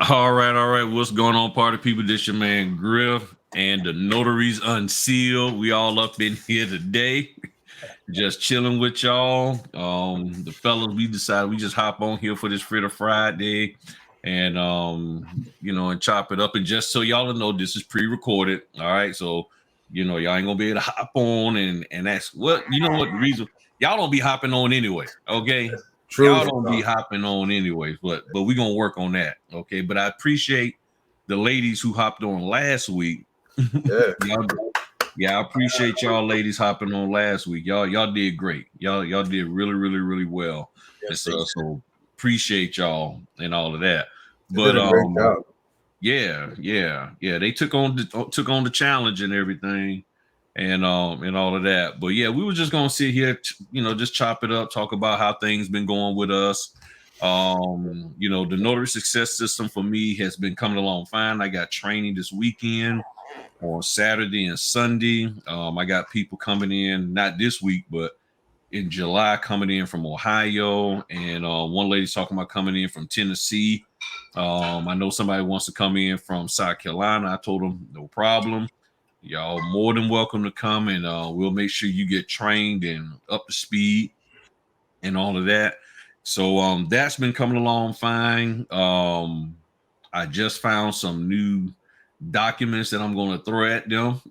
All right. What's going on, party people? This your man Griff and the Notaries Unsealed. We all up in here today, just chilling with y'all. The fellas, we decided we just hop on here for this Fritter Friday, and and chop it up. And just so y'all know, this is pre-recorded. All right, so y'all ain't gonna be able to hop on and ask what the reason y'all don't be hopping on anyway. Okay. True. Y'all don't be hopping on anyways, but we gonna work on that, okay? But I appreciate the ladies who hopped on last week. Yeah, I appreciate y'all ladies hopping on last week. Y'all did great. Y'all did really well. Yes, And so appreciate y'all and all of that. they But did a great job. yeah. They took on the challenge and everything. And all of that. But yeah, we were just gonna sit here, just chop it up, talk about how things been going with us. The notary success system for me has been coming along fine. I got training this weekend on Saturday and Sunday. I got people coming in, not this week, but in July, coming in from Ohio, and one lady's talking about coming in from Tennessee. I know somebody wants to come in from South Carolina. I told them no problem. Y'all more than welcome to come, and we'll make sure you get trained and up to speed and all of that. So that's been coming along fine. I just found some new documents that I'm going to throw at them.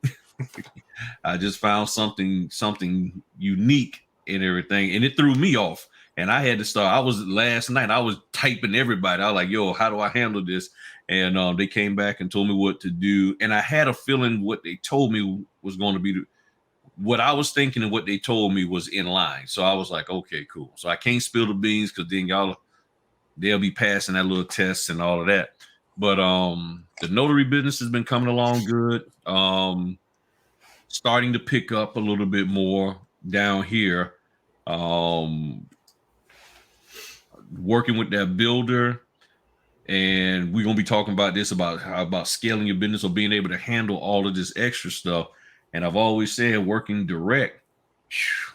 I just found something unique and everything, and it threw me off. And I had to start. Last night I was typing everybody. I was like, "Yo, how do I handle this?" And they came back and told me what to do. And I had a feeling what they told me was going to be what I was thinking, and what they told me was in line. So I was like, okay, cool. So I can't spill the beans because then they'll be passing that little test and all of that. But the notary business has been coming along good. Starting to pick up a little bit more down here. Working with that builder. And we're gonna be talking about this about scaling your business or being able to handle all of this extra stuff. And I've always said working direct,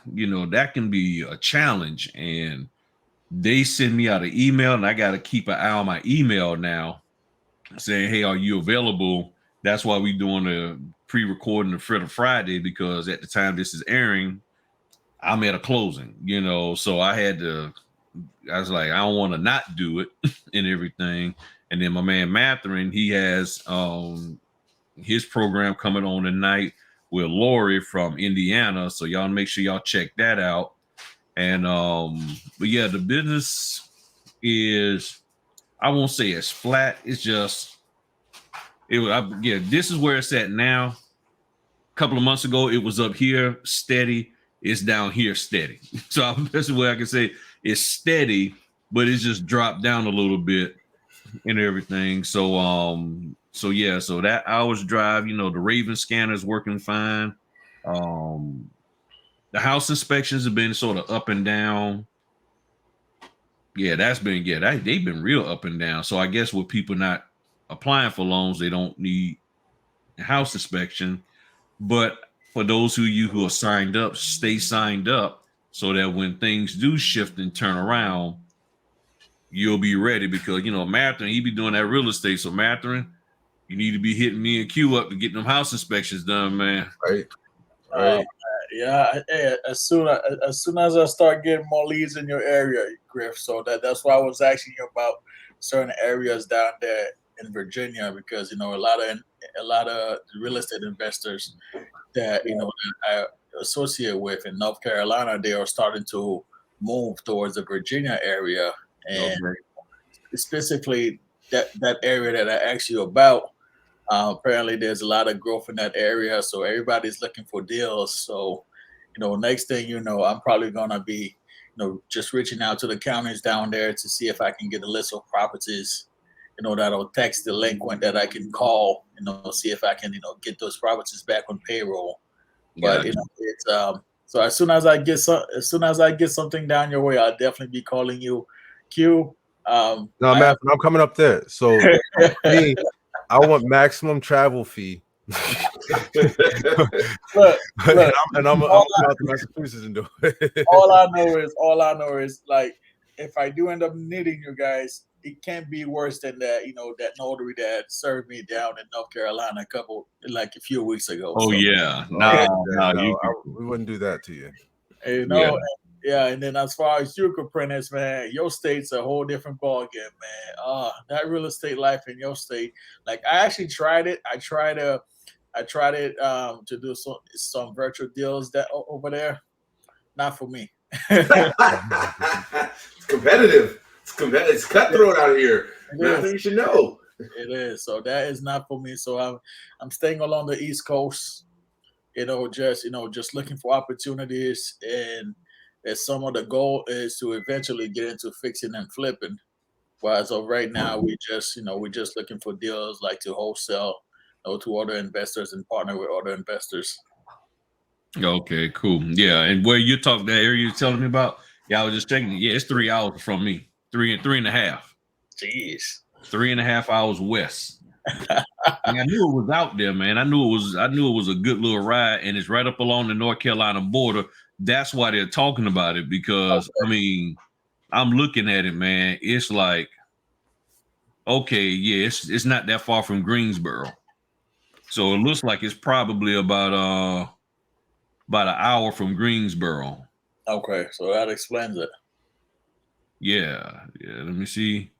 that can be a challenge. And they send me out an email, and I got to keep an eye on my email now, saying, "Hey, are you available?" That's why we're doing a pre-recording the Fritter Friday, because at the time this is airing, I'm at a closing. So I was like, I don't want to not do it and everything. And then my man Matherin, he has his program coming on tonight with Lori from Indiana. So y'all make sure y'all check that out. And but yeah, the business is, I won't say it's flat. It's just this is where it's at now. A couple of months ago, it was up here steady. It's down here steady. So that's the way I can say it's steady, but it's just dropped down a little bit and everything. So that hour's drive, the Raven scanner is working fine. The house inspections have been sort of up and down. Yeah, they've been real up and down. So I guess with people not applying for loans, they don't need a house inspection. But for those of you who are signed up, stay signed up so that when things do shift and turn around, you'll be ready. Because Matherin, he be doing that real estate. So Matherin, you need to be hitting me and Q up to get them house inspections done, man. Right. Yeah. As soon as I start getting more leads in your area, Griff. So that's why I was asking you about certain areas down there in Virginia, because a lot of real estate investors that that I associate with in North Carolina, they are starting to move towards the Virginia area, and specifically that area that I asked you about. Apparently, there's a lot of growth in that area, so everybody's looking for deals. So, next thing you know, I'm probably gonna be, just reaching out to the counties down there to see if I can get a list of properties, that'll tax delinquent that I can call, see if I can, get those properties back on payroll. But it's so as soon as I get something down your way, I'll definitely be calling you, Q. No, man, I'm coming up there. So me, I want maximum travel fee. look, and I'm out to Massachusetts and do it. all I know is like, if I do end up needing you guys, it can't be worse than that. That notary that served me down in North Carolina a few weeks ago. Oh So, yeah, Yeah, you we wouldn't do that to you. you yeah. know, yeah. And then as far as you apprentice, man, your state's a whole different ballgame, man. That real estate life in your state. Like I actually tried it. I tried it to do some virtual deals over there. Not for me. It's competitive. It's cutthroat out here. Nothing you should know. It is. So that is not for me. So I'm staying along the East Coast. Just looking for opportunities, and some of the goal is to eventually get into fixing and flipping. Whereas of right now, we're just looking for deals like to wholesale, to other investors and partner with other investors. Okay, cool. Yeah, and where you talk that area you're telling me about? Yeah, I was just checking. Yeah, it's 3 hours from me. Three and a half. Jeez. 3.5 hours west. And I knew it was out there, man. I knew it was a good little ride, and it's right up along the North Carolina border. That's why they're talking about it, because I mean, I'm looking at it, man. It's like, okay, yeah, it's not that far from Greensboro. So it looks like it's probably about an hour from Greensboro. Okay, so that explains it. Yeah. Let me see.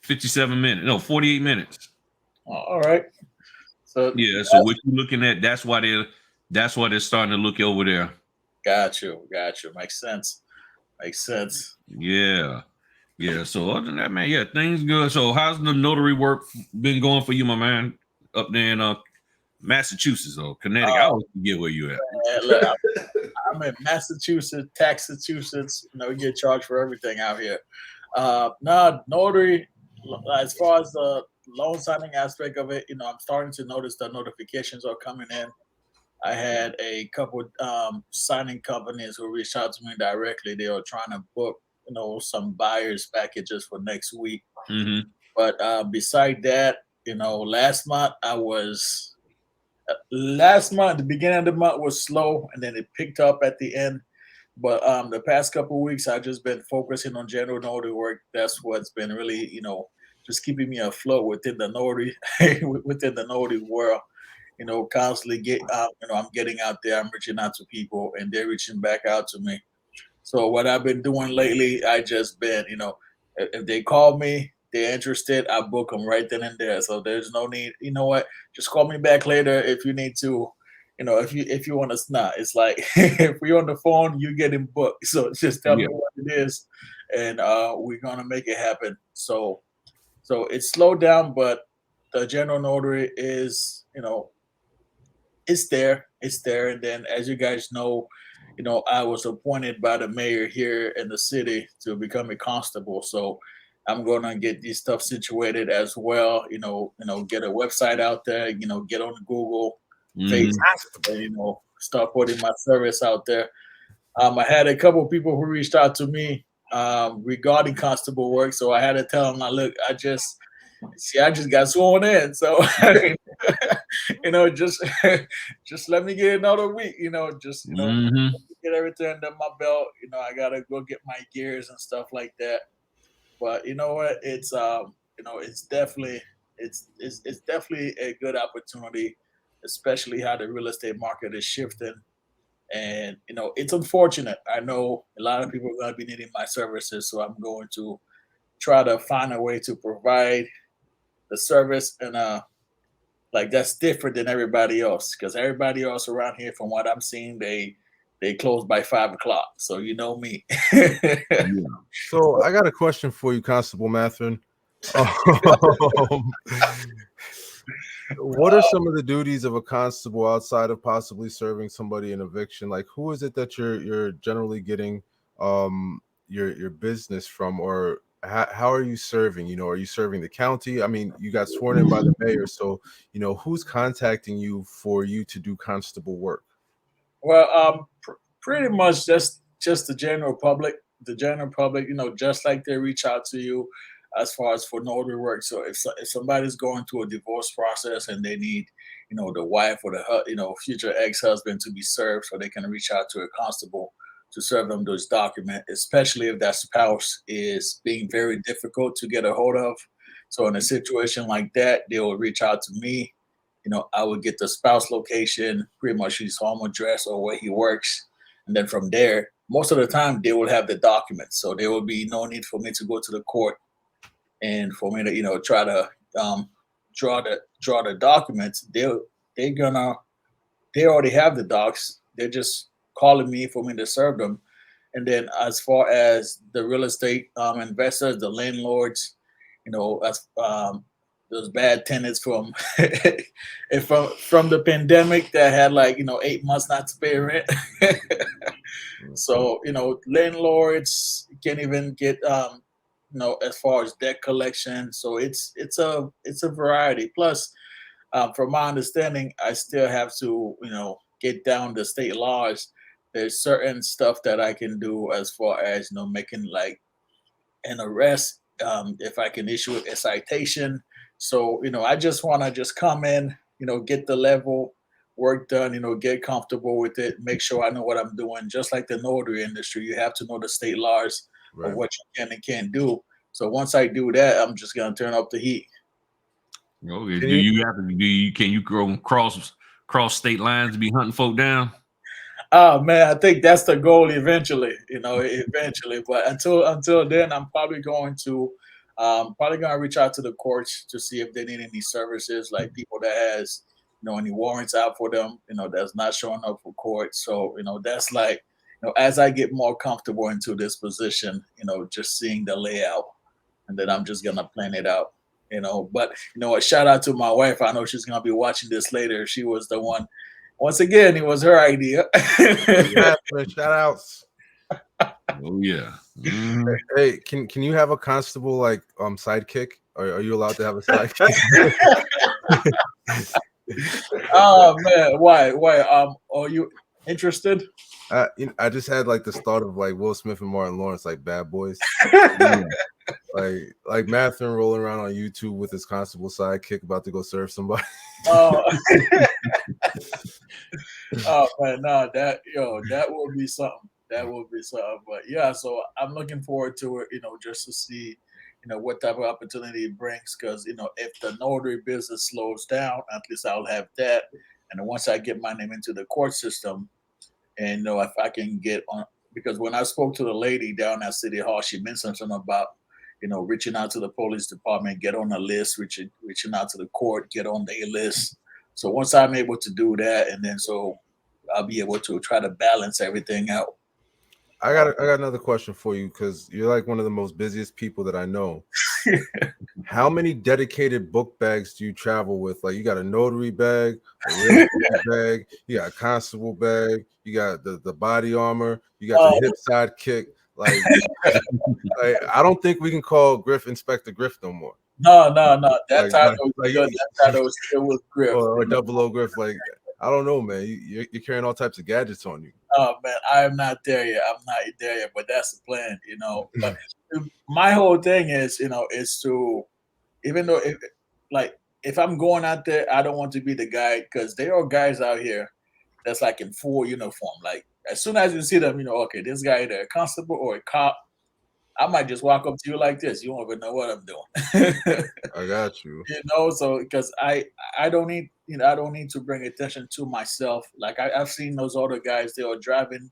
57 minutes. No, 48 minutes. All right. So Yeah. So what you looking at? That's why they're starting to look over there. got you. Makes sense. Yeah. So other than that, man, yeah, things good. So how's the notary work been going for you, my man, up there in Massachusetts or Connecticut? I always forget where you at. Look, I'm in Massachusetts, Massachusetts. We get charged for everything out here. No, notary. As far as the loan signing aspect of it, I'm starting to notice the notifications are coming in. I had a couple signing companies who reached out to me directly. They were trying to book, some buyers packages for next week. Mm-hmm. But beside that, last month the beginning of the month was slow, and then it picked up at the end. But the past couple of weeks, I've just been focusing on general notary work. That's what's been really, just keeping me afloat within the notary, within the notary world. Constantly I'm getting out there, I'm reaching out to people, and they're reaching back out to me. So what I've been doing lately, I just been, if they call me, they're interested, I book them right then and there. So there's no need, you know what? Just call me back later if you need to. If you want to snot, it's like if we're on the phone, you getting booked. So just tell me what it is, and we're gonna make it happen. So it's slowed down, but the general notary is, it's there. And then, as you guys know, I was appointed by the mayor here in the city to become a constable. So I'm gonna get this stuff situated as well. Get a website out there. Get on Google, Mm-hmm. Facebook, start putting my service out there. I had a couple of people who reached out to me regarding constable work, so I had to tell them, look, I just got sworn in, so just let me get another week. Mm-hmm. Get everything under my belt. I gotta go get my gears and stuff like that. But you know what? It's definitely it's definitely a good opportunity, especially how the real estate market is shifting. And it's unfortunate. I know a lot of people are going to be needing my services, so I'm going to try to find a way to provide the service and like that's different than everybody else, because everybody else around here, from what I'm seeing, they close by 5 o'clock. So you know me. So I got a question for you, Constable Matherin. What are some of the duties of a constable outside of possibly serving somebody in eviction? Like, who is it that you're generally getting your business from, or how are you serving? Are you serving the county? I mean, you got sworn in by the mayor, so who's contacting you for you to do constable work? Well, pretty much just the general public. The general public, just like they reach out to you as far as for notary work. So if somebody's going through a divorce process and they need, the wife or the future ex-husband to be served, so they can reach out to a constable. to serve them those documents, especially if that spouse is being very difficult to get a hold of. So in a situation like that, they will reach out to me. I would get the spouse location, pretty much his home address or where he works. And then from there, most of the time they will have the documents. So there will be no need for me to go to the court and for me to, try to draw the documents. They already have the docs. They're just calling me for me to serve them. And then as far as the real estate investors, the landlords, as those bad tenants from from the pandemic that had 8 months not to pay rent. So landlords can't even get as far as debt collection. So it's a variety. Plus, from my understanding, I still have to get down the state laws. There's certain stuff that I can do as far as making like an arrest, if I can issue a citation. So I just want to just come in, get the level work done, get comfortable with it, make sure I know what I'm doing. Just like the notary industry, you have to know the state laws of what you can and can't do. So once I do that, I'm just gonna turn up the heat. Okay. Can you go cross state lines to be hunting folk down? Oh man, I think that's the goal eventually, eventually. But until then, I'm probably going to reach out to the courts to see if they need any services, like people that has any warrants out for them, that's not showing up for court. So that's like as I get more comfortable into this position, just seeing the layout, and then I'm just gonna plan it out. But a shout out to my wife. I know she's gonna be watching this later. She was the one. Once again, it was her idea. Shout outs. Oh yeah. Mm-hmm. Hey, can you have a constable like sidekick? Are you allowed to have a sidekick? Oh man, why? Are you interested? I just had like this thought of like Will Smith and Martin Lawrence, like Bad Boys. like Matthew rolling around on YouTube with his constable sidekick about to go serve somebody. Oh, oh man, no, that will be something. That will be something. But yeah, so I'm looking forward to it. Just to see, what type of opportunity it brings. Because if the notary business slows down, at least I'll have that. And once I get my name into the court system, and if I can get on, because when I spoke to the lady down at City Hall, she mentioned something about reaching out to the police department, get on the list, reaching out to the court, get on their list. So once I'm able to do that, and then so I'll be able to try to balance everything out. I got another question for you, because you're like one of the most busiest people that I know. How many dedicated book bags do you travel with? Like, you got a notary bag, a real estate bag, you got a constable bag, you got the body armor, you got the hip sidekick. Like, I don't think we can call Griff Inspector Griff no more. No. That title was still with Griff. Or Double O Griff. Like, I don't know, man. You're carrying all types of gadgets on you. Oh man, I am not there yet. I'm not there yet, but that's the plan, But my whole thing is, is to, even though if I'm going out there, I don't want to be the guy, because there are guys out here that's like in full uniform. Like as soon as you see them, okay, this guy either a constable or a cop. I might just walk up to you like this. You won't even know what I'm doing. I got you. So because I don't need I don't need to bring attention to myself. Like I've seen those other guys, they are driving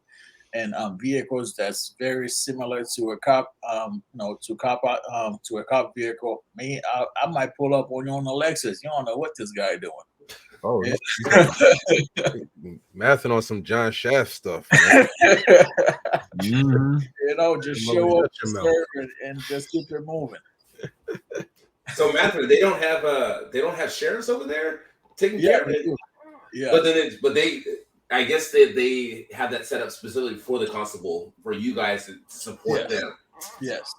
in vehicles that's very similar to a cop, to a cop vehicle. Me, I might pull up on you on the Lexus. You don't know what this guy doing. Oh, yeah. Mathing on some John Shaft stuff. Just show up and just keep it moving. So Matthew, they don't have sheriffs over there taking care of it. Yeah, but they I guess they have that set up specifically for the constable, for you guys to support them. Yes,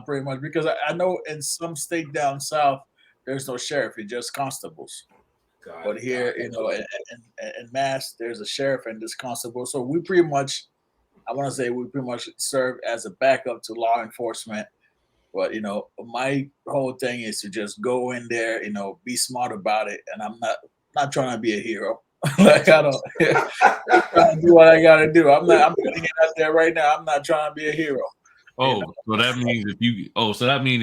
pretty much, because I know in some state down south there's no sheriff; it's just constables. But here, in Mass, there's a sheriff and this constable. So we pretty much, I want to say, we pretty much serve as a backup to law enforcement. But my whole thing is to just go in there, be smart about it, and I'm not trying to be a hero. Like I don't trying to do what I gotta do. I'm putting it out there right now. I'm not trying to be a hero. Oh, so that means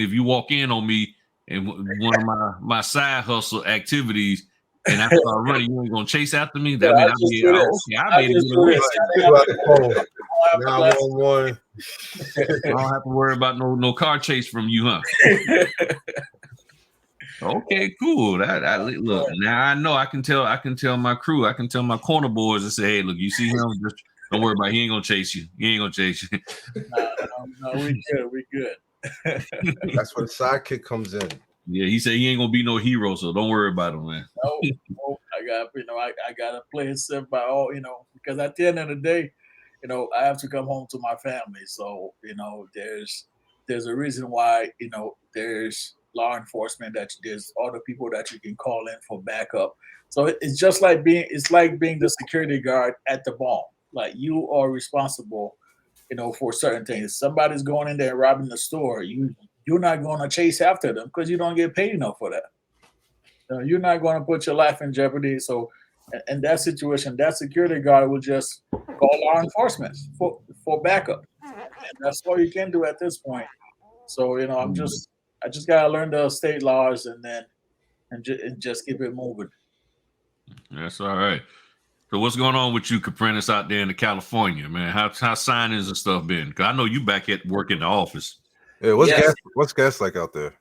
if you walk in on me and one of my side hustle activities and I start running, you ain't gonna chase after me. That means I made it get away. Now one. I don't have to worry about no car chase from you, huh? Okay, cool. Look, now I know I can tell my crew, I can tell my corner boys and say, hey, look, you see him, just don't worry about it. He ain't gonna chase you. No, we good. That's where the sidekick comes in. Yeah, he said he ain't gonna be no hero, so don't worry about him, man. No, I gotta play it safe by all, because at the end of the day, I have to come home to my family. So, there's a reason why, there's law enforcement, that there's other people that you can call in for backup. So it's just like being the security guard at the ball. Like you are responsible, for certain things. Somebody's going in there and robbing the store. You're not going to chase after them because you don't get paid enough for that. You're not going to put your life in jeopardy. So in that situation, that security guard will just call law enforcement for backup. And that's all you can do at this point. So, I just gotta learn the state laws and just keep it moving. That's all right. So what's going on with you, Caprentice, out there in California, man? How signings and stuff been? Because I know you back at work in the office. Yeah, what's gas like out there?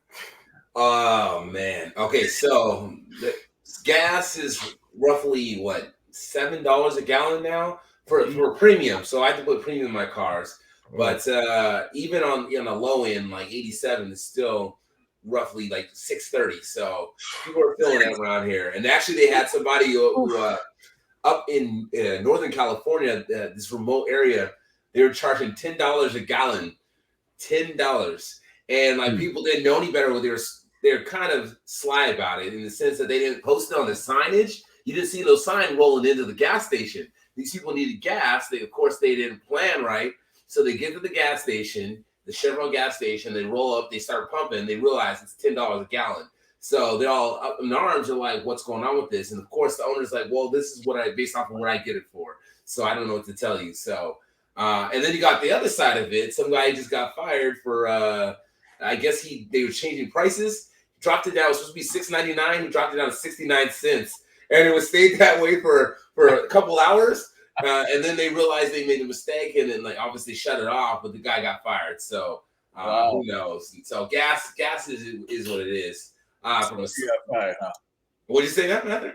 Oh man. Okay, so the gas is roughly what, $7 a gallon now for premium. So I have to put premium in my cars. But even on the low end, like 87 is still roughly like 6.30. So people are feeling it around here. And actually, they had somebody who up in Northern California, this remote area, they were charging $10 a gallon, $10, and like people didn't know any better. They're kind of sly about it in the sense that they didn't post it on the signage. You didn't see those signs rolling into the gas station. These people needed gas. They didn't plan right. So they get to the gas station, the Chevron gas station, they roll up, they start pumping, they realize it's $10 a gallon. So they're all up in arms, are like, what's going on with this? And of course, the owner's like, well, this is based off of what I get it for. So I don't know what to tell you. So, and then you got the other side of it. Some guy just got fired for, I guess they were changing prices, dropped it down. It was supposed to be $6.99. He dropped it down to 69 cents. And it was stayed that way for a couple hours. And then they realized they made a mistake and then obviously shut it off, but the guy got fired. So who knows? And so gas is what it is. From a fired, huh? What did you say, Matthew?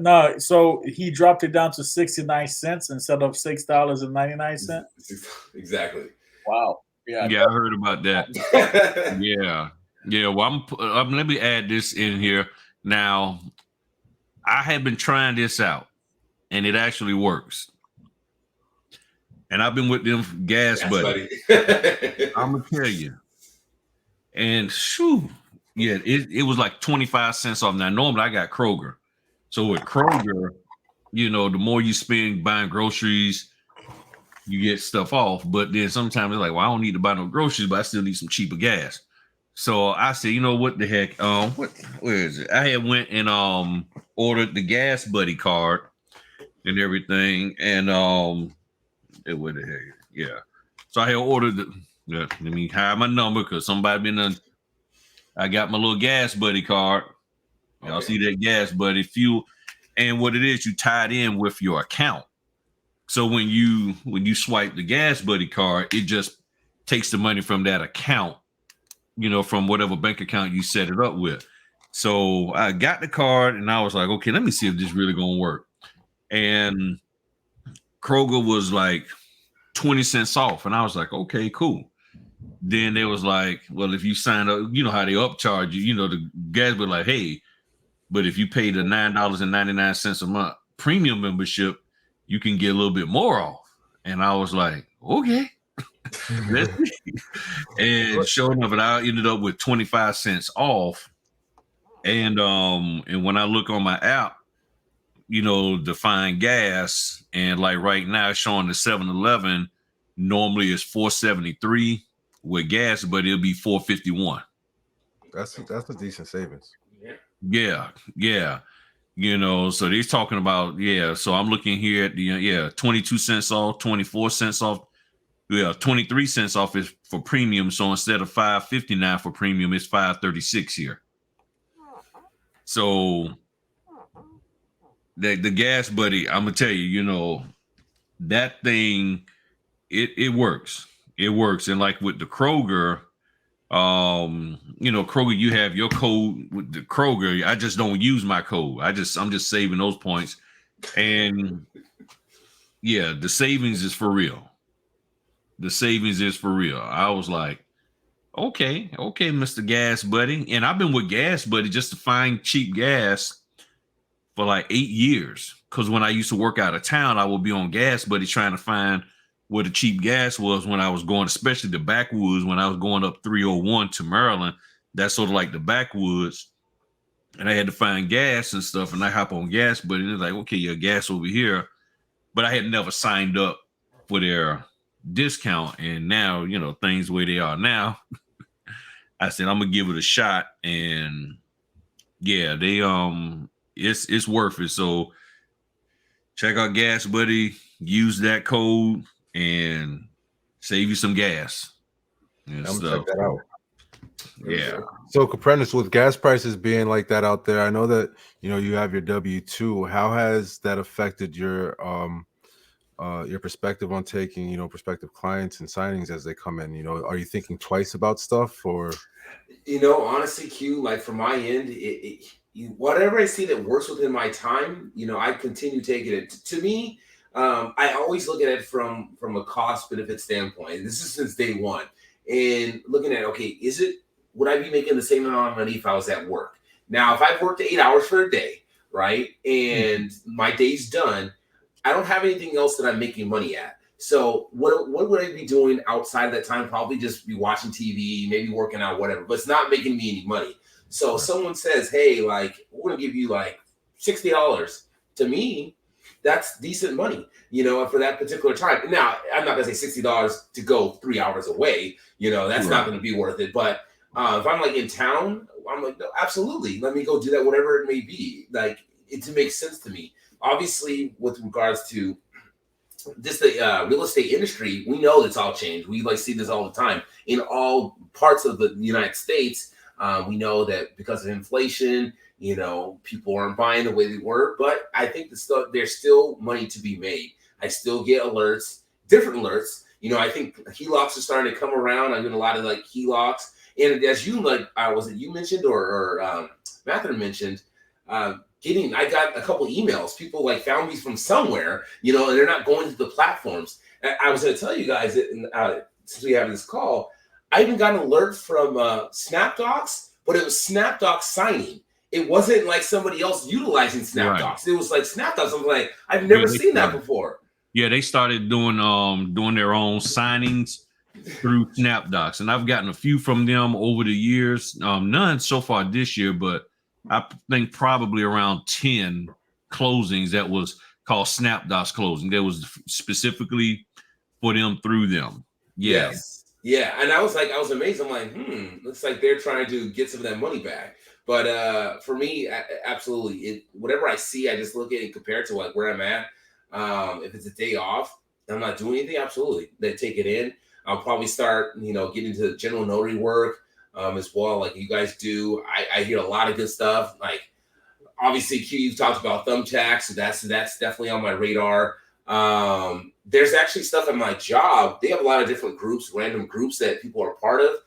No, so he dropped it down to 69 cents instead of $6.99. Exactly. Wow. Yeah, I heard about that. Yeah. Well, let me add this in here now. I have been trying this out, and it actually works. And I've been with them gas buddy. I'm gonna tell you. And it was like 25 cents off. Now, normally I got Kroger. So with Kroger, the more you spend buying groceries, you get stuff off. But then sometimes it's like, well, I don't need to buy no groceries, but I still need some cheaper gas. So I said, what the heck? Where is it? I had went and ordered the gas buddy card and everything, and where the heck? Yeah. So I had ordered let me hide my number because somebody I got my little gas buddy card. Y'all see that gas buddy fuel, and what it is, you tied in with your account. So when you swipe the gas buddy card, it just takes the money from that account. From whatever bank account you set it up with. So I got the card and I was like, okay, let me see if this really gonna work. And Kroger was like 20 cents off. And I was like, okay, cool. Then they was like, well, if you sign up, you know how they upcharge you, the gas was like, hey, but if you pay the $9.99 a month premium membership, you can get a little bit more off. And I was like, okay. And sure enough, I ended up with 25 cents off. And when I look on my app, to find gas, and like right now it's showing the 7-Eleven normally is $4.73 with gas, but it'll be $4.51. That's a decent savings. Yeah. You know, so he's talking about, so I'm looking here at the 22 cents off, 24 cents off, 23 cents off is for premium. So instead of $5.59 for premium, it's $5.36 here. So the gas buddy, I'm gonna tell you, you know, that thing, it works. It works. And like with the Kroger, you know, Kroger, you have your code with the Kroger. I just don't use my code. I'm just saving those points. And yeah, the savings is for real. The savings is for real. I was like, okay, Mr. Gas Buddy. And I've been with Gas Buddy just to find cheap gas for like 8 years. Because when I used to work out of town, I would be on Gas Buddy trying to find where the cheap gas was when I was going, especially the backwoods, when I was going up 301 to Maryland. That's sort of like the backwoods. And I had to find gas and stuff. And I hop on Gas Buddy. And it's like, okay, your gas over here. But I had never signed up for their discount. And now, you know, things where they are now. I said, I'm gonna give it a shot. And yeah, they it's worth it. So check out Gas Buddy, use that code and save you some gas. I'm gonna check that out. Yeah. So Caprentice, with gas prices being like that out there, I know that, you know, you have your W-2. How has that affected your perspective on taking, you know, prospective clients and signings as they come in? You know, are you thinking twice about stuff, or? You know, honestly, Q, like from my end, whatever I see that works within my time, you know, I continue taking it. To me, I always look at it from a cost benefit standpoint. This is since day one, and looking at, okay, would I be making the same amount of money if I was at work? Now, if I've worked 8 hours for a day, right, and my day's done, I don't have anything else that I'm making money at. So what would I be doing outside of that time? Probably just be watching TV, maybe working out, whatever, but it's not making me any money. So someone says, hey, like, we're going to give you like $60. To me, that's decent money, you know, for that particular time. Now, I'm not going to say $60 to go 3 hours away. You know, that's not going to be worth it. But if I'm like in town, I'm like, no, absolutely. Let me go do that, whatever it may be. Like, it makes sense to me. Obviously, with regards to this, the real estate industry, we know it's all changed. We like see this all the time in all parts of the United States. We know that because of inflation, you know, people aren't buying the way they were. But I think there's still money to be made. I still get alerts, different alerts. You know, I think HELOCs are starting to come around. I'm doing a lot of like HELOCs. And as you like, was it you mentioned or Mather mentioned, I got a couple emails. People like found me from somewhere, you know, and they're not going to the platforms. I was going to tell you guys that since we have this call, I even got an alert from SnapDocs, but it was SnapDocs signing. It wasn't like somebody else utilizing SnapDocs. Right. It was like SnapDocs. I'm like, I've never seen that before. Yeah, they started doing their own signings through SnapDocs, and I've gotten a few from them over the years. None so far this year, but I think probably around 10 closings that was called SnapDocs closing. That was specifically for them through them. Yeah. Yes. Yeah. And I was amazed. I'm like, looks like they're trying to get some of that money back. But for me, absolutely. Whatever I see, I just look at it compared to like where I'm at. If it's a day off, I'm not doing anything. Absolutely. They take it in. I'll probably start, you know, getting into general notary work. As well, like you guys do. I hear a lot of good stuff. Like obviously, Q, you've talked about thumbtacks, so that's definitely on my radar. There's actually stuff at my job. They have a lot of different groups, random groups that people are part of.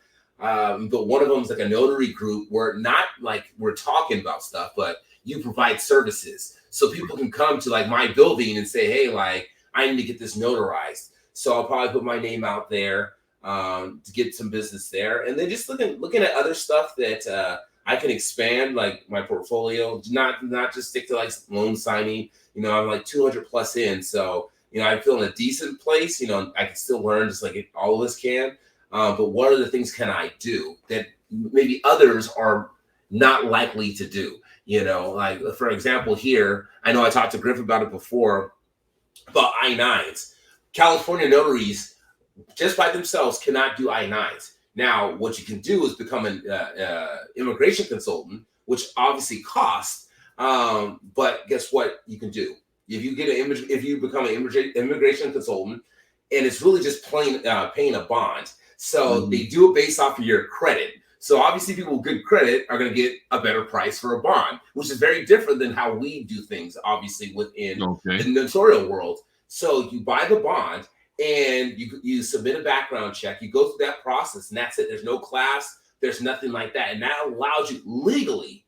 But one of them is like a notary group where not like we're talking about stuff, but you provide services. So people can come to like my building and say, hey, like I need to get this notarized. So I'll probably put my name out there. To get some business there, and then just looking at other stuff that I can expand, like my portfolio, not just stick to like loan signing. You know, I'm like 200 plus in, so you know I feel in a decent place. You know, I can still learn just like all of us can. But what other things can I do that maybe others are not likely to do? You know, like for example, here I know I talked to Griff about it before about I-9s. California notaries just by themselves cannot do I-9s. Now, what you can do is become an immigration consultant, which obviously costs, But guess what you can do? If you get if you become an immigration consultant, and it's really just paying a bond. So they do it based off of your credit. So obviously people with good credit are going to get a better price for a bond, which is very different than how we do things, obviously, within the notarial world. So you buy the bond and you submit a background check. You go through that process, and that's it. There's no class. There's nothing like that. And that allows you legally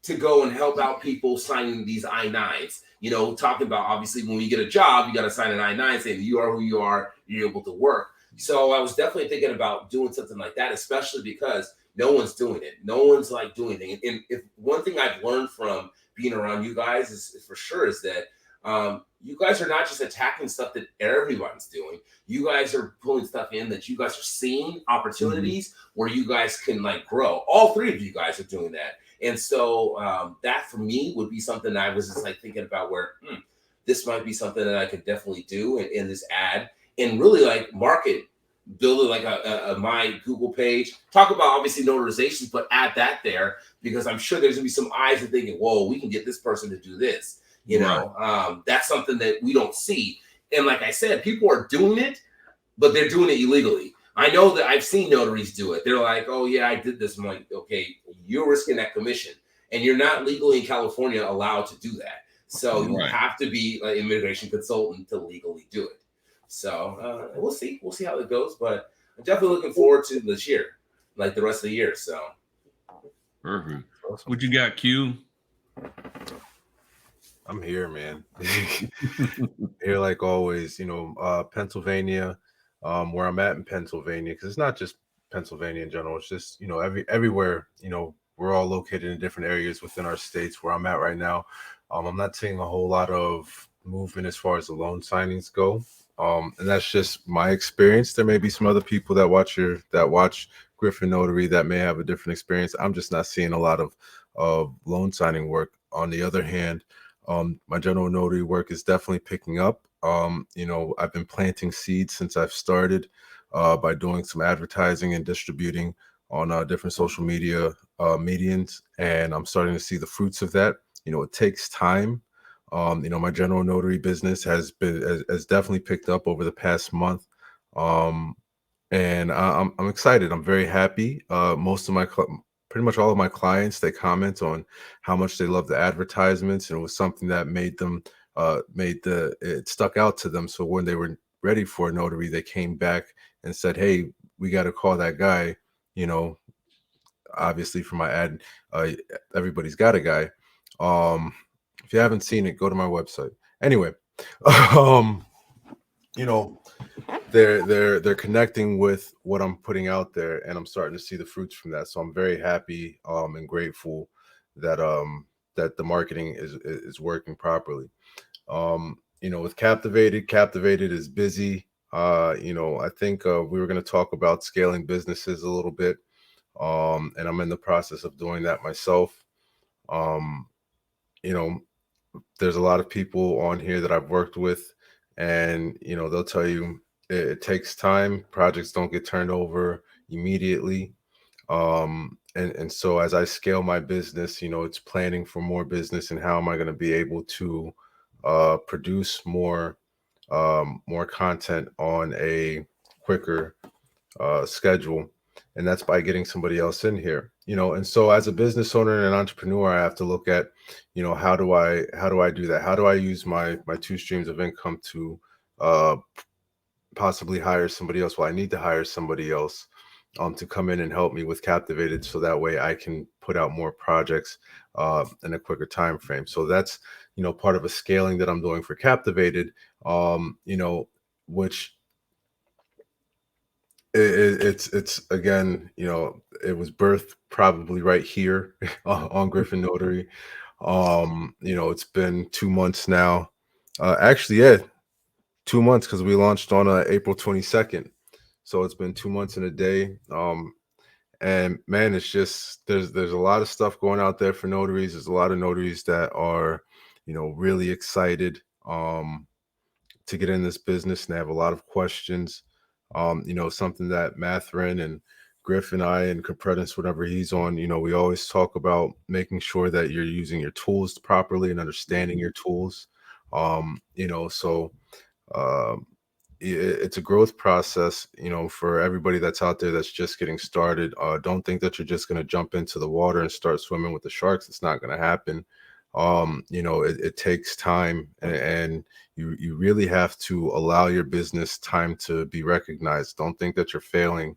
to go and help out people signing these I-9s. You know, talking about, obviously, when you get a job, you got to sign an I-9 saying you are who you are, you're able to work. So I was definitely thinking about doing something like that, especially because no one's doing it. No one's like doing it. And if one thing I've learned from being around you guys is for sure is that you guys are not just attacking stuff that everyone's doing. You guys are pulling stuff in that you guys are seeing opportunities where you guys can like grow. All three of you guys are doing that. And so that for me would be something I was just like thinking about where this might be something that I could definitely do in this ad and really like market, build it like a my Google page, talk about obviously notarizations, but add that there because I'm sure there's gonna be some eyes that thinking, whoa, we can get this person to do this. You know, that's something that we don't see. And like I said, people are doing it, but they're doing it illegally. I know that I've seen notaries do it. They're like, oh yeah, I did this. I'm like, okay, you're risking that commission and you're not legally in California allowed to do that. So you have to be an immigration consultant to legally do it. So we'll see how it goes, but I'm definitely looking forward to this year, like the rest of the year. So perfect. What you got, Q? I'm here, man. Here like always, you know, Pennsylvania, where I'm at in Pennsylvania, because it's not just Pennsylvania in general. It's just, you know, everywhere, you know, we're all located in different areas within our states where I'm at right now. I'm not seeing a whole lot of movement as far as the loan signings go. And that's just my experience. There may be some other people that watch Griffin Notary that may have a different experience. I'm just not seeing a lot of loan signing work. On the other hand, my general notary work is definitely picking up. You know, I've been planting seeds since I've started by doing some advertising and distributing on different social media mediums, and I'm starting to see the fruits of that. You know, it takes time. You know, my general notary business has definitely picked up over the past month, and I'm excited. I'm very happy. Most of pretty much all of my clients, they comment on how much they love the advertisements, and it was something that made them it stuck out to them. So when they were ready for a notary, they came back and said, "Hey, we got to call that guy." You know, obviously for my ad, everybody's got a guy. If you haven't seen it, go to my website. Anyway, you know, they're connecting with what I'm putting out there, and I'm starting to see the fruits from that. So I'm very happy and grateful that that the marketing is working properly. You know, with Captivated is busy. You know, I think we were going to talk about scaling businesses a little bit, and I'm in the process of doing that myself. You know, there's a lot of people on here that I've worked with, and you know, they'll tell you it takes time. Projects don't get turned over immediately. And so as I scale my business, you know, it's planning for more business and how am I going to be able to produce more content on a quicker schedule, and that's by getting somebody else in here, you know. And so as a business owner and an entrepreneur, I have to look at, you know, how do I do that? How do I use my two streams of income to possibly hire somebody else? Well, I need to hire somebody else to come in and help me with Captivated, so that way I can put out more projects in a quicker time frame. So that's, you know, part of a scaling that I'm doing for Captivated, you know, which it's again, you know, it was birthed probably right here on Griffin Notary. You know, it's been 2 months now. Actually, yeah, 2 months, because we launched on April 22nd. So it's been 2 months and a day. And man, it's just there's a lot of stuff going out there for notaries. There's a lot of notaries that are, you know, really excited to get in this business, and they have a lot of questions. You know, something that Matherin and Griff and I and Capretis, whenever he's on, we always talk about making sure that you're using your tools properly and understanding your tools. So it's a growth process, for everybody that's out there that's just getting started. Don't think that you're just going to jump into the water and start swimming with the sharks. It's not going to happen. It takes time, and you really have to allow your business time to be recognized. Don't think that you're failing,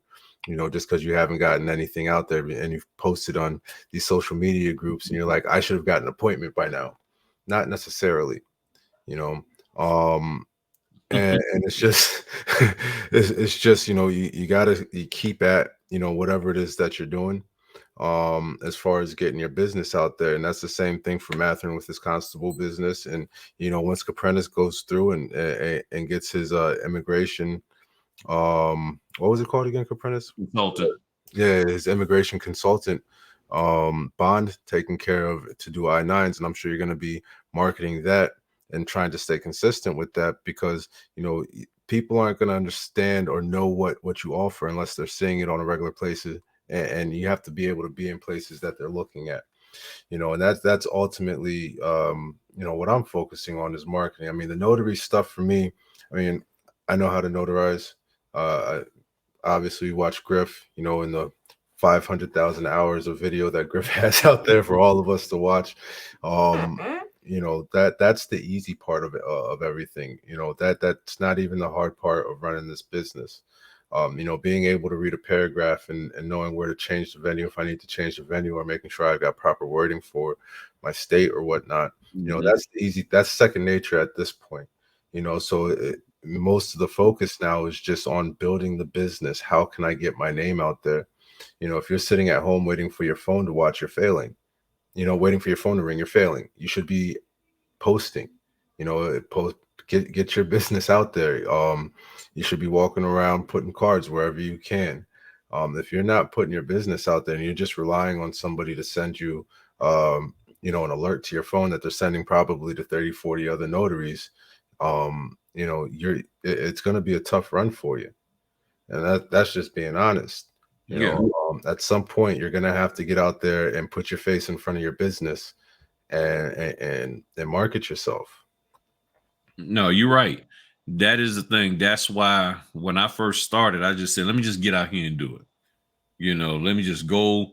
just because you haven't gotten anything out there and you've posted on these social media groups and you're like, I should have gotten an appointment by now. Not necessarily, and it's just it's just you gotta keep at whatever it is that you're doing, as far as getting your business out there. And that's the same thing for Matherin with his constable business. And once Capretis goes through and gets his immigration, what was it called again, Capretis? Consultant. Yeah, his immigration consultant bond taken care of to do I-9s, and I'm sure you're going to be marketing that and trying to stay consistent with that, because people aren't going to understand or know what you offer unless they're seeing it on a regular places, and you have to be able to be in places that they're looking at, and that's ultimately what I'm focusing on is marketing. I mean, the notary stuff for me, I know how to notarize. I obviously watch Griff, in the 500,000 hours of video that Griff has out there for all of us to watch. That's the easy part of it, of everything. That's not even the hard part of running this business. Being able to read a paragraph and knowing where to change the venue if I need to change the venue, or making sure I've got proper wording for my state or whatnot. That's second nature at this point. So most of the focus now is just on building the business. How can I get my name out there? If you're sitting at home waiting for your phone to watch, you're failing. Waiting for your phone to ring, you're failing. You should be posting, get your business out there. You should be walking around putting cards wherever you can. If you're not putting your business out there and you're just relying on somebody to send you, an alert to your phone that they're sending probably to 30, 40 other notaries, it's going to be a tough run for you. And that's just being honest. At some point you're going to have to get out there and put your face in front of your business and market yourself. No, you're right. That is the thing. That's why when I first started, I just said, let me just get out here and do it. Let me just go.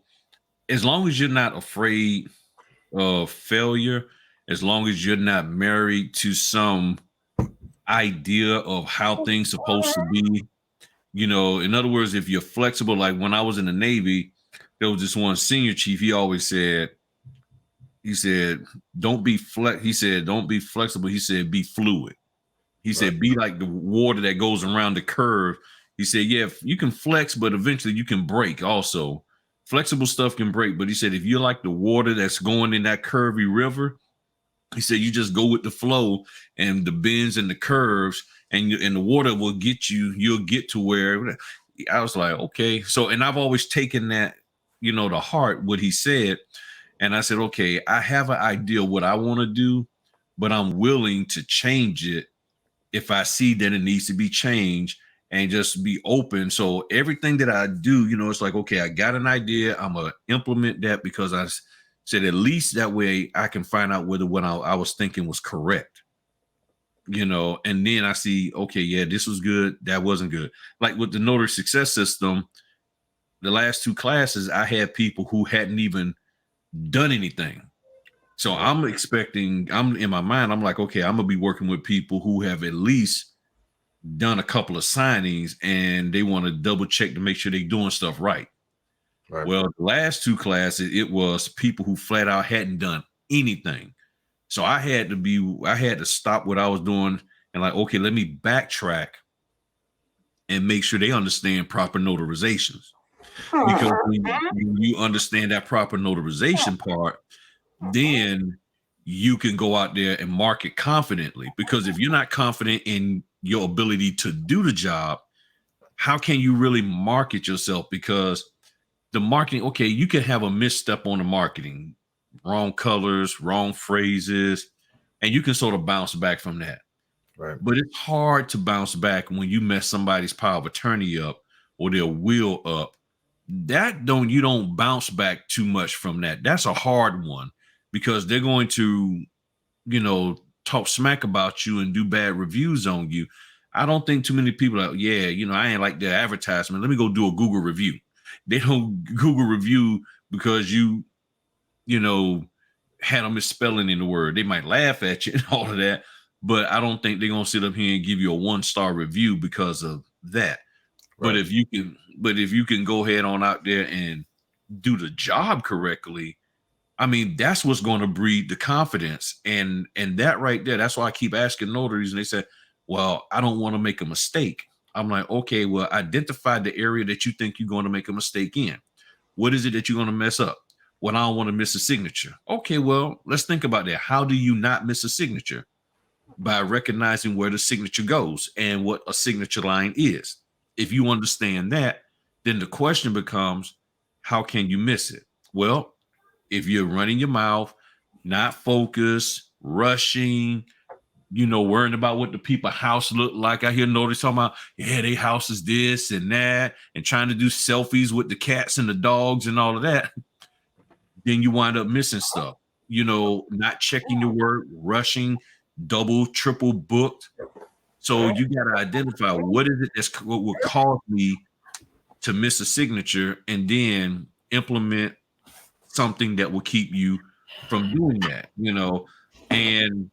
As long as you're not afraid of failure, as long as you're not married to some idea of how things supposed to be, in other words, if you're flexible, like when I was in the Navy, there was this one senior chief. He said, don't be don't be flexible. He said, be fluid. He said, be like the water that goes around the curve. He said, yeah, you can flex, but eventually you can break also. Flexible stuff can break. But he said, if you're like the water that's going in that curvy river, he said, you just go with the flow and the bends and the curves, and the water will get you. You'll get to where. I was like, okay. So, and I've always taken that, to heart, what he said. And I said, okay, I have an idea what I want to do, but I'm willing to change it if I see that it needs to be changed, and just be open. So everything that I do, it's like, okay, I got an idea. I'm going to implement that, because I said at least that way I can find out whether what I was thinking was correct. And then I see, okay, yeah, this was good. That wasn't good. Like with the Notary Success System, the last 2 classes, I had people who hadn't even done anything. So I'm in my mind, I'm like, okay, I'm going to be working with people who have at least done a couple of signings, and they want to double check to make sure they're doing stuff right. Well, the last 2 classes, it was people who flat out hadn't done anything. So I had to stop what I was doing and like, okay, let me backtrack and make sure they understand proper notarizations. Because when you understand that proper notarization part, then you can go out there and market confidently. Because if you're not confident in your ability to do the job, how can you really market yourself? Because the marketing, okay, you can have a misstep on the marketing, wrong colors, wrong phrases, and you can sort of bounce back from that. Right. But it's hard to bounce back when you mess somebody's power of attorney up or their will up you don't bounce back too much from that. That's a hard one because they're going to, talk smack about you and do bad reviews on you. I don't think too many people are, I ain't like their advertisement. Let me go do a Google review. They don't Google review because you had a misspelling in the word. They might laugh at you and all of that, but I don't think they're gonna sit up here and give you a 1-star review because of that. Right. But if you can go ahead on out there and do the job correctly, I mean, that's what's going to breed the confidence. And that right there, that's why I keep asking notaries, and they say, well, I don't want to make a mistake. I'm like, okay, well, identify the area that you think you're going to make a mistake in. What is it that you're going to mess up? Well, I don't want to miss a signature. Okay, well, let's think about that. How do you not miss a signature? By recognizing where the signature goes and what a signature line is. If you understand that, then the question becomes, how can you miss it? Well, if you're running your mouth, not focused, rushing, worrying about what the people's house look like. I hear notaries talking about, their house is this and that, and trying to do selfies with the cats and the dogs and all of that. Then you wind up missing stuff, not checking your work, rushing, double, triple booked. So you got to identify what is it what will cause me to miss a signature, and then implement something that will keep you from doing that, and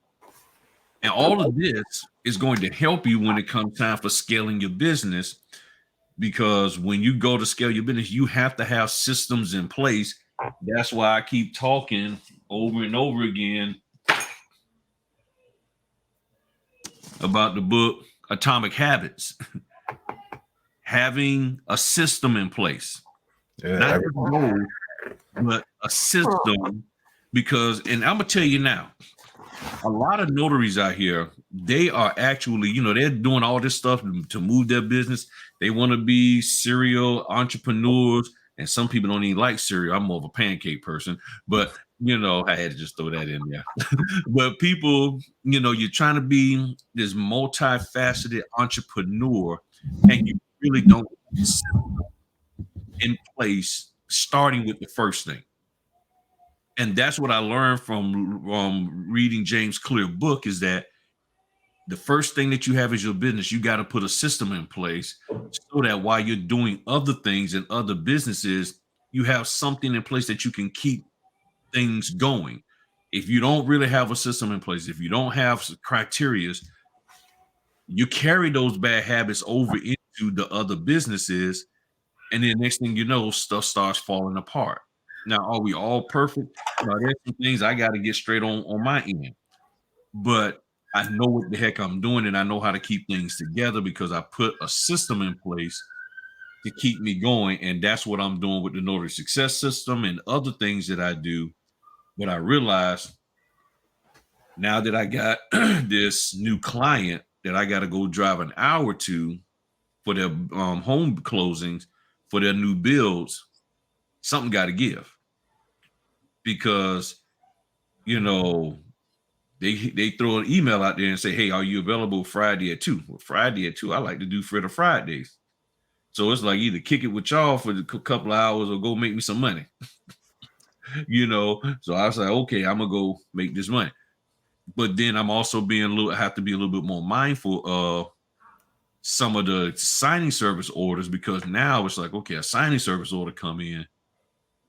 all of this is going to help you when it comes time for scaling your business, because when you go to scale your business, you have to have systems in place. That's why I keep talking over and over again about the book Atomic Habits. Having a system in place, not just goals, but a system. Because, and I'm gonna tell you now, a lot of notaries out here, they are actually, they're doing all this stuff to move their business. They want to be serial entrepreneurs, and some people don't even like cereal. I'm more of a pancake person, but I had to just throw that in there. But people, you're trying to be this multifaceted entrepreneur, and you really don't in place, starting with the first thing. And that's what I learned from reading James Clear's book, is that the first thing that you have is your business. You got to put a system in place so that while you're doing other things and other businesses, you have something in place that you can keep things going. If you don't really have a system in place, if you don't have criteria, you carry those bad habits over into the other businesses, and then next thing you know, stuff starts falling apart. Now, are we all perfect? There's some things I got to get straight on my end, but I know what the heck I'm doing, and I know how to keep things together because I put a system in place to keep me going. And that's what I'm doing with the Notary Success System and other things that I do. But I realized now that I got this new client that I got to go drive an hour to for their home closings, for their new builds, something got to give. Because, they throw an email out there and say, hey, are you available Friday at 2? Well, Friday at 2, I like to do Fritter Fridays. So it's like either kick it with y'all for a couple of hours or go make me some money. So I was like, okay, I'm going to go make this money. But then I'm also have to be a little bit more mindful of some of the signing service orders, because now it's like, okay, a signing service order come in.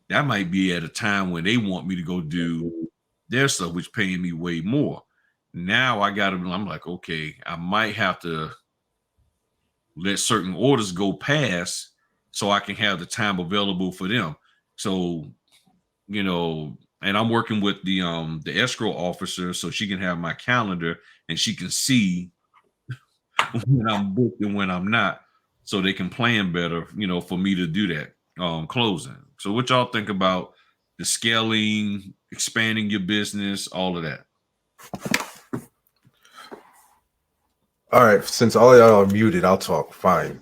That might be at a time when they want me to go do their stuff, which paying me way more. Now I'm like, okay, I might have to let certain orders go past so I can have the time available for them. So, and I'm working with the escrow officer so she can have my calendar and she can see when I'm booked and when I'm not, so they can plan better, for me to do that closing. So what y'all think about the scaling, expanding your business, all of that? All right, since all of y'all are muted, I'll talk. Fine.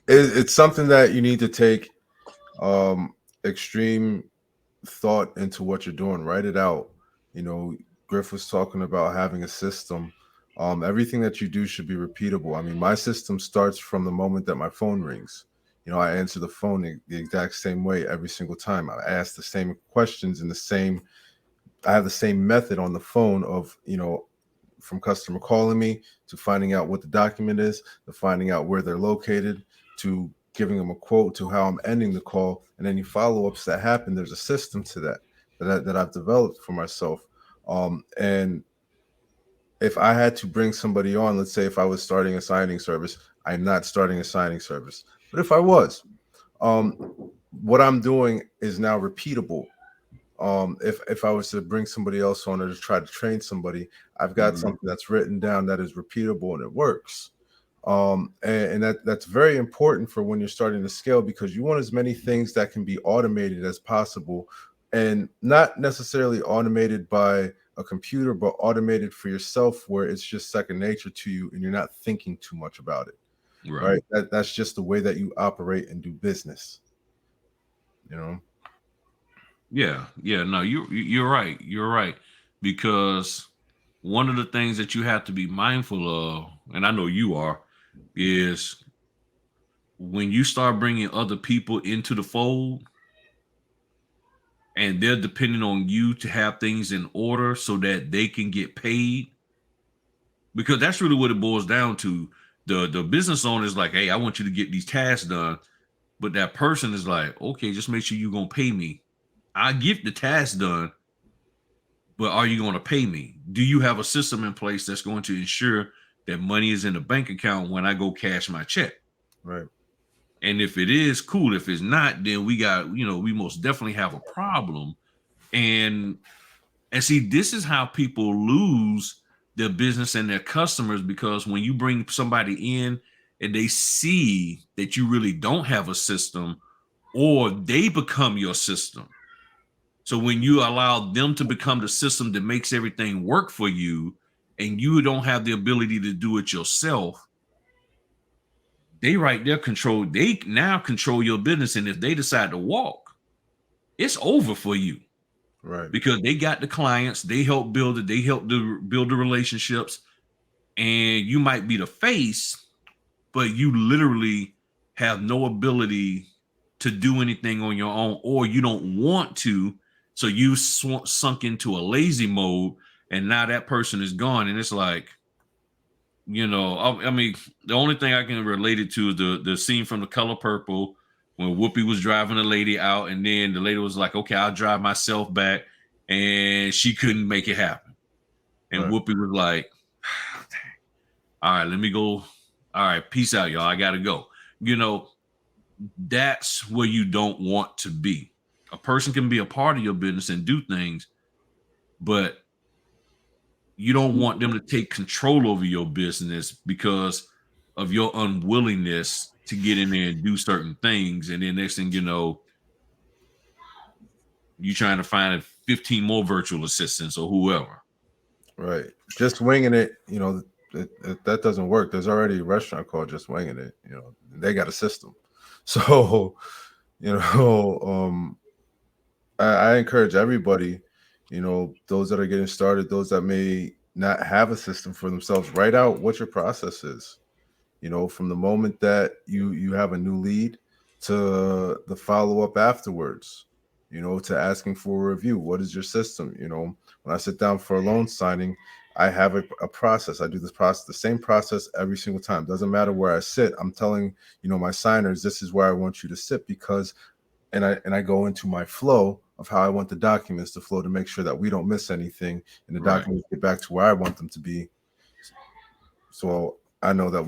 It's something that you need to take extreme thought into what you're doing. Write it out. Griff was talking about having a system. Everything that you do should be repeatable. I mean, my system starts from the moment that my phone rings. You know, I answer the phone the exact same way every single time. I ask the same questions in the same. I have the same method on the phone of, you know, from customer calling me to finding out what the document is, to finding out where they're located, to giving them a quote, to how I'm ending the call, and any follow-ups that happen. There's a system to that I've developed for myself. And if I had to bring somebody on, let's say if I was starting a signing service, I'm not starting a signing service. But if I was, what I'm doing is now repeatable. If I was to bring somebody else on or to try to train somebody, I've got something that's written down that is repeatable and it works. And that's very important for when you're starting to scale, because you want as many things that can be automated as possible, and not necessarily automated by a computer, but automated for yourself, where it's just second nature to you and you're not thinking too much about it. Right? That's just the way that you operate and do business. You know? Yeah. No, you're right. You're right, because one of the things that you have to be mindful of, and I know you are, is when you start bringing other people into the fold and they're depending on you to have things in order so that they can get paid, because that's really what it boils down to. The business owner is like, hey, I want you to get these tasks done, but that person is like, okay, just make sure you're gonna pay me. I get the task done, but are you going to pay me? Do you have a system in place that's going to ensure that money is in the bank account when I go cash my check? Right. And if it is, cool. If it's not, then we most definitely have a problem. And see, this is how people lose their business and their customers, because when you bring somebody in and they see that you really don't have a system, or they become your system. So when you allow them to become the system that makes everything work for you, and you don't have the ability to do it yourself, they now control your business. And if they decide to walk, it's over for you. Right. Because they got the clients, they help build it, they help to build the relationships, and you might be the face, but you literally have no ability to do anything on your own, or you don't want to. So you sunk into a lazy mode, and now that person is gone. And it's like, I mean, the only thing I can relate it to is the scene from The Color Purple, when Whoopi was driving the lady out, and then the lady was like, okay, I'll drive myself back, and she couldn't make it happen. And Whoopi was like, all right, let me go. All right, peace out, y'all. I gotta go. That's where you don't want to be. A person can be a part of your business and do things, but you don't want them to take control over your business because of your unwillingness to get in there and do certain things. And then next thing you know, you trying to find 15 more virtual assistants or whoever. Right. Just winging it, that doesn't work. There's already a restaurant called Just Winging It. They got a system. So, I encourage everybody, those that are getting started, those that may not have a system for themselves, write out what your process is. From the moment that you have a new lead to the follow-up afterwards, to asking for a review. What is your system? When I sit down for a loan signing, I have a process. I do this process, the same process every single time. Doesn't matter where I sit. I'm telling, my signers, this is where I want you to sit, because, and I go into my flow of how I want the documents to flow to make sure that we don't miss anything and the documents get back to where I want them to be. So I know that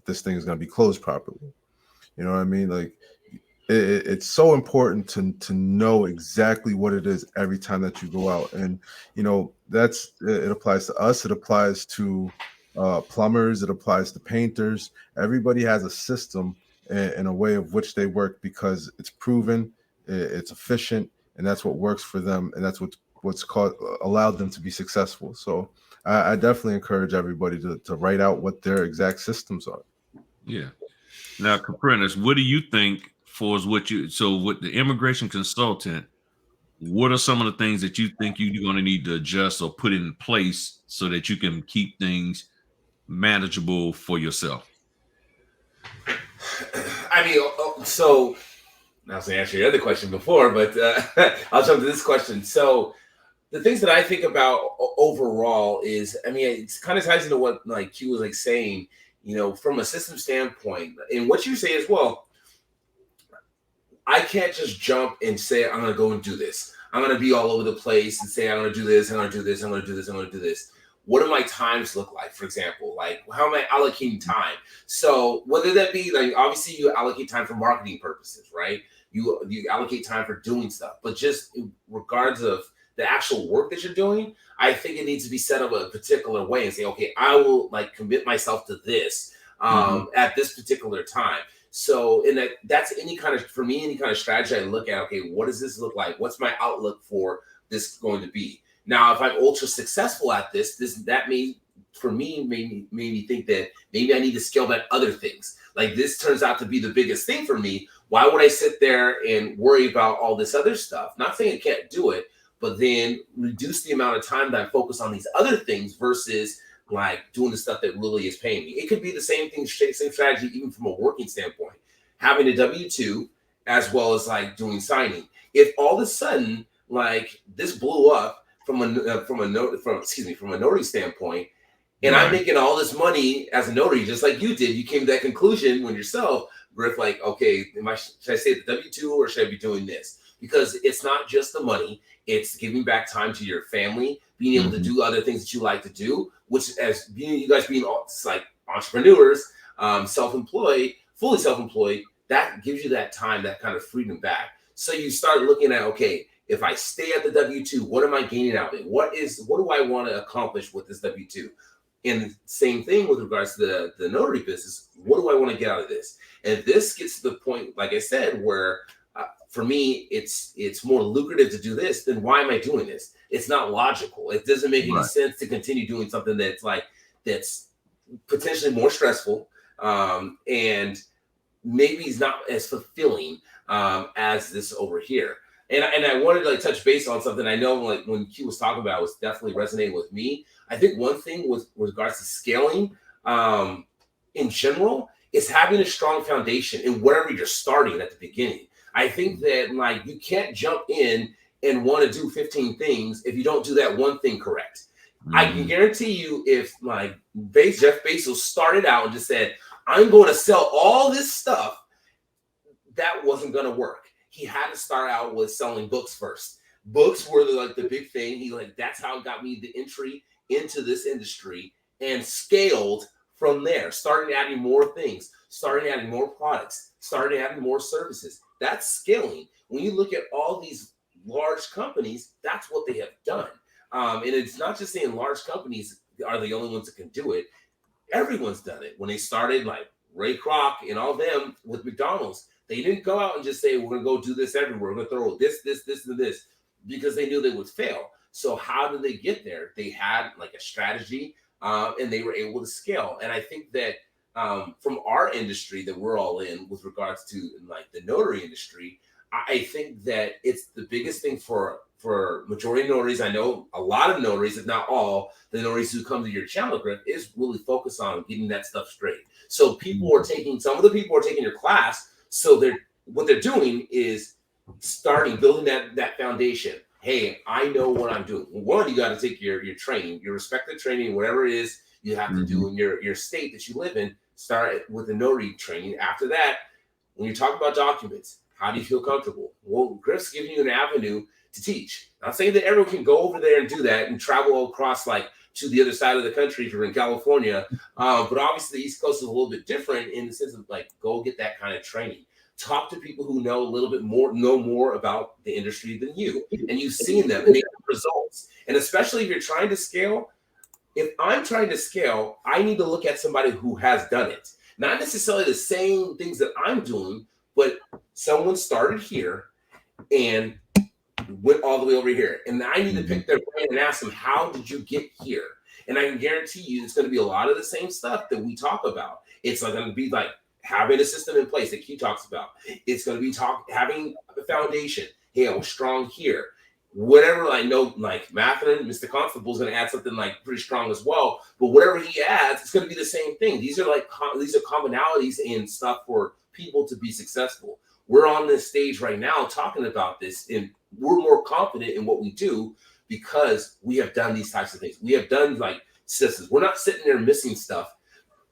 this thing is going to be closed properly. You know what I mean? Like, it's so important to know exactly what it is every time that you go out. And, it applies to us. It applies to plumbers. It applies to painters. Everybody has a system and a way of which they work, because it's proven, it's efficient, and that's what works for them. And that's what's allowed them to be successful. So I definitely encourage everybody to write out what their exact systems are. Yeah. Now, Caprinas, what do you think with the immigration consultant, what are some of the things that you think you're going to need to adjust or put in place so that you can keep things manageable for yourself? I mean, so I was going to answer your other question before, but I'll jump to this question. So the things that I think about overall is, I mean, it's kind of ties into what like Q was like saying, you know, from a system standpoint, and what you say as well. I can't just jump and say I'm going to go and do this. I'm going to be all over the place and say I'm going to do this, I'm going to do this, I'm going to do this, I'm going to do this. What do my times look like, for example? Like, how am I allocating time? So whether that be like, obviously you allocate time for marketing purposes, right? You allocate time for doing stuff, but just in regards of the actual work that you're doing, I think it needs to be set up a particular way and say, okay, I will like commit myself to this at this particular time. So in that's any kind of, for me, any kind of strategy I look at, okay, what does this look like? What's my outlook for this going to be? Now, if I'm ultra successful at this that may, for me, made me think that maybe I need to scale back other things. Like this turns out to be the biggest thing for me. Why would I sit there and worry about all this other stuff? Not saying I can't do it, but then reduce the amount of time that I focus on these other things versus like doing the stuff that really is paying me. It could be the same thing, same strategy, even from a working standpoint, having a W-2 as well as like doing signing. If all of a sudden like this blew up from a notary standpoint, and I'm making all this money as a notary, just like you did, you came to that conclusion when yourself, Griff, like, okay, should I stay at the W-2 or should I be doing this? Because it's not just the money, it's giving back time to your family, being able to do other things that you like to do, which as being you guys being like entrepreneurs, self-employed, fully self-employed, that gives you that time, that kind of freedom back. So you start looking at, okay, if I stay at the W-2, what am I gaining out of it? What do I want to accomplish with this W-2? And same thing with regards to the notary business. What do I want to get out of this? And this gets to the point, like I said, where for me, it's more lucrative to do this. Then why am I doing this? It's not logical. It doesn't make any sense to continue doing something that's potentially more stressful and maybe is not as fulfilling as this over here. And I wanted to like touch base on something I know like when Q was talking about was definitely resonating with me. I think one thing with regards to scaling in general is having a strong foundation in whatever you're starting at the beginning. I think that like you can't jump in and want to do 15 things if you don't do that one thing correct. I can guarantee you if like Jeff Bezos started out and just said, I'm going to sell all this stuff, that wasn't going to work. He had to start out with selling books first. Books were like the big thing. He like, that's how it got me the entry into this industry and scaled from there, starting adding more things, starting adding more products, starting adding more services. That's scaling. When you look at all these large companies, that's what they have done. And it's not just saying large companies are the only ones that can do it. Everyone's done it. When they started, like Ray Kroc and all them with McDonald's, they didn't go out and just say, we're going to go do this everywhere. We're going to throw this, and this, because they knew they would fail. So how did they get there? They had like a strategy and they were able to scale. And I think that from our industry that we're all in with regards to like the notary industry, I think that it's the biggest thing for majority of notaries. I know a lot of notaries, if not all, the notaries who come to your channel, Griff, is really focused on getting that stuff straight. So some of the people are taking your class. So what they're doing is building that foundation. Hey, I know what I'm doing. One, you got to take your training, your respective training, whatever it is you have to do in your state that you live in. Start with the notary training. After that, when you talk about documents, how do you feel comfortable? Well, Griff's giving you an avenue to teach. Not saying that everyone can go over there and do that and travel across like to the other side of the country if you're in California. But obviously the East Coast is a little bit different in the sense of like, go get that kind of training. Talk to people who know a little bit more, know more about the industry than you. And you've seen them and they have results. And especially if you're trying to scale, if I'm trying to scale, I need to look at somebody who has done it. Not necessarily the same things that I'm doing, but someone started here and went all the way over here. And I need to pick their brain and ask them, how did you get here? And I can guarantee you it's going to be a lot of the same stuff that we talk about. It's like going to be like having a system in place that Key talks about. It's going to be having a foundation. Hey, I was strong here. whatever, I know, like Matherin, Mr. Constable is going to add something like pretty strong as well. But whatever he adds, it's going to be the same thing. These are commonalities and stuff for people to be successful. We're on this stage right now talking about this, and we're more confident in what we do because we have done these types of things. We have done like systems. We're not sitting there missing stuff.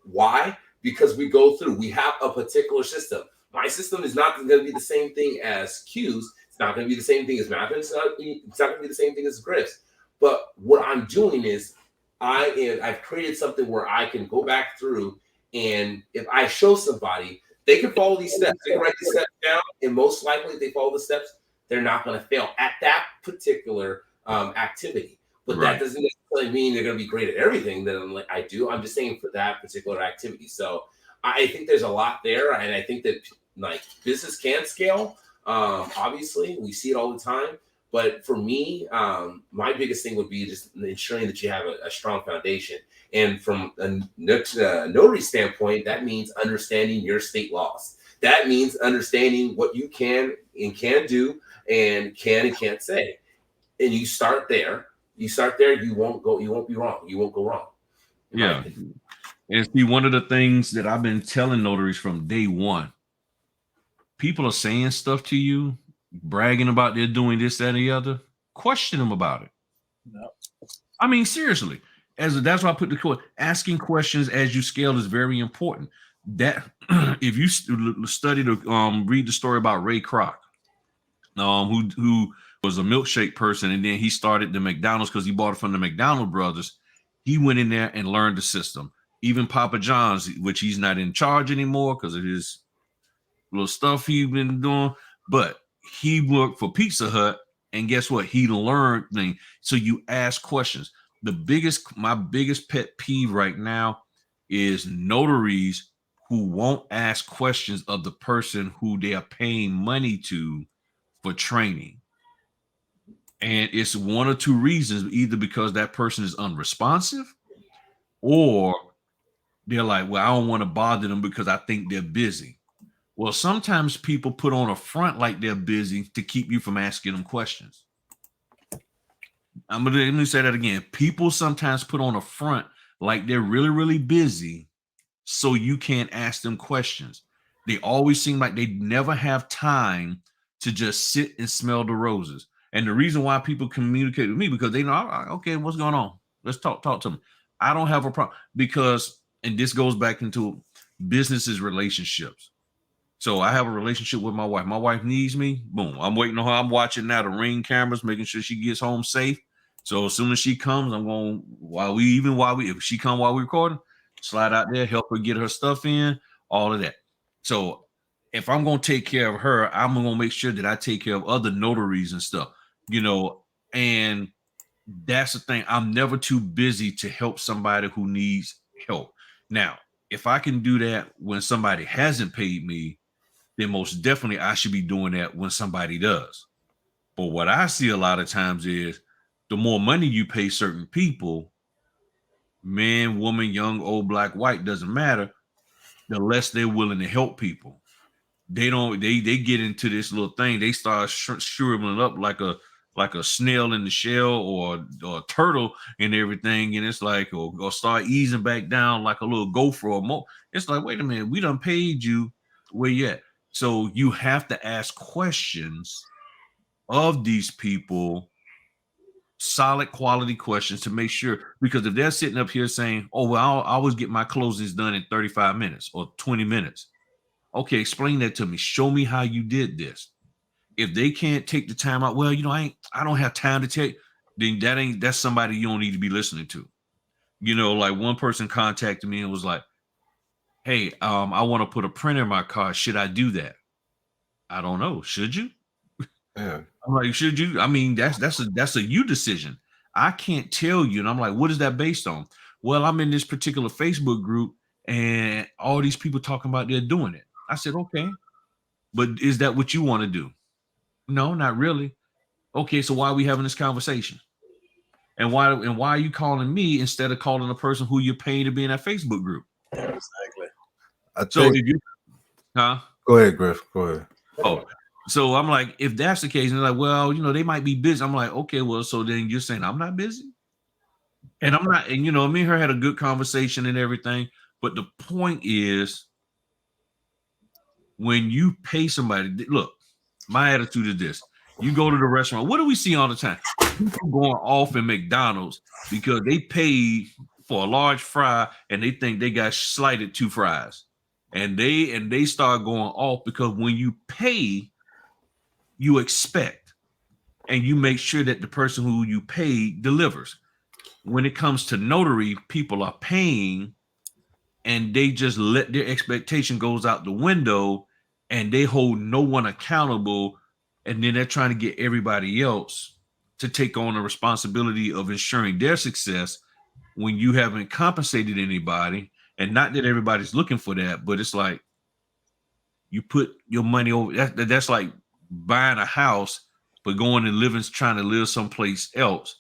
Why? Because we go through. We have a particular system. My system is not going to be the same thing as Q's. It's not going to be the same thing as Math. It's not going to be the same thing as Griff's. But what I'm doing is I've created something where I can go back through, and if I show somebody, they can follow these steps. They can write these steps down, and most likely, if they follow the steps, they're not going to fail at that particular activity. But that doesn't necessarily mean they're going to be great at everything that I do. I'm just saying for that particular activity. So I think there's a lot there, and I think that like business can scale. Obviously, we see it all the time. But for me, my biggest thing would be just ensuring that you have a strong foundation. And from a notary standpoint, that means understanding your state laws. That means understanding what you can and can't do and can and can't say. And you start there. You won't be wrong. You won't go wrong. Yeah. And see, one of the things that I've been telling notaries from day one, people are saying stuff to you, bragging about they're doing this, that, and the other. Question them about it. No. I mean, seriously. That's why I put the quote. Asking questions as you scale is very important. That if you study read the story about Ray Kroc, who was a milkshake person, and then he started the McDonald's because he bought it from the McDonald brothers. He went in there and learned the system. Even Papa John's, which he's not in charge anymore because of his little stuff he's been doing, but he worked for Pizza Hut, and guess what? He learned things. So you ask questions. My biggest pet peeve right now is notaries who won't ask questions of the person who they are paying money to for training. And it's one or two reasons, either because that person is unresponsive or they're like, well, I don't want to bother them because I think they're busy. Well, sometimes people put on a front like they're busy to keep you from asking them questions. Let me say that again. People sometimes put on a front like they're really, really busy so you can't ask them questions. They always seem like they never have time to just sit and smell the roses. And the reason why people communicate with me, because they know, okay, what's going on? Let's talk to them. I don't have a problem because, and this goes back into businesses, relationships. So I have a relationship with my wife. My wife needs me. Boom. I'm waiting on her. I'm watching now the Ring cameras, making sure she gets home safe. So as soon as she comes, I'm going, if she come while we're recording, slide out there, help her get her stuff in, all of that. So if I'm going to take care of her, I'm going to make sure that I take care of other notaries and stuff, and that's the thing. I'm never too busy to help somebody who needs help. Now, if I can do that when somebody hasn't paid me, then most definitely I should be doing that when somebody does. But what I see a lot of times is the more money you pay certain people, man, woman, young, old, black, white, doesn't matter, the less they're willing to help people. They get into this little thing. They start shriveling up like a snail in the shell or a turtle and everything. And it's like, or start easing back down like a little gopher or more. It's like, wait a minute, we done paid you. Where you at? So you have to ask questions of these people, solid quality questions to make sure, because if they're sitting up here saying, oh, well, I'll always get my closings done in 35 minutes or 20 minutes. Okay, explain that to me. Show me how you did this. If they can't take the time out, well, I don't have time to take, then that's somebody you don't need to be listening to. Like one person contacted me and was like, hey, I want to put a printer in my car. Should I do that? I don't know. Should you? Yeah. I'm like, should you? I mean, that's a you decision. I can't tell you. And I'm like, what is that based on? Well, I'm in this particular Facebook group and all these people talking about they're doing it. I said, okay, but is that what you want to do? No, not really. Okay, so why are we having this conversation? And why are you calling me instead of calling the person who you're paying to be in that Facebook group? Exactly. Go ahead, Griff. Go ahead. So I'm like, if that's the case, and they're like, well, you know, they might be busy. I'm like, okay, well, so then you're saying I'm not busy, and I'm not, and you know, me and her had a good conversation and everything. But the point is, when you pay somebody, look, my attitude is this: you go to the restaurant. What do we see all the time? People going off in McDonald's because they paid for a large fry and they think they got slighted 2 fries, and they start going off because when you pay, you expect and you make sure that the person who you pay delivers. When it comes to notary, people are paying and they just let their expectation goes out the window and they hold no one accountable, and then they're trying to get everybody else to take on the responsibility of ensuring their success when you haven't compensated anybody. And not that everybody's looking for that, but it's like you put your money over that's like buying a house but going and living trying to live someplace else.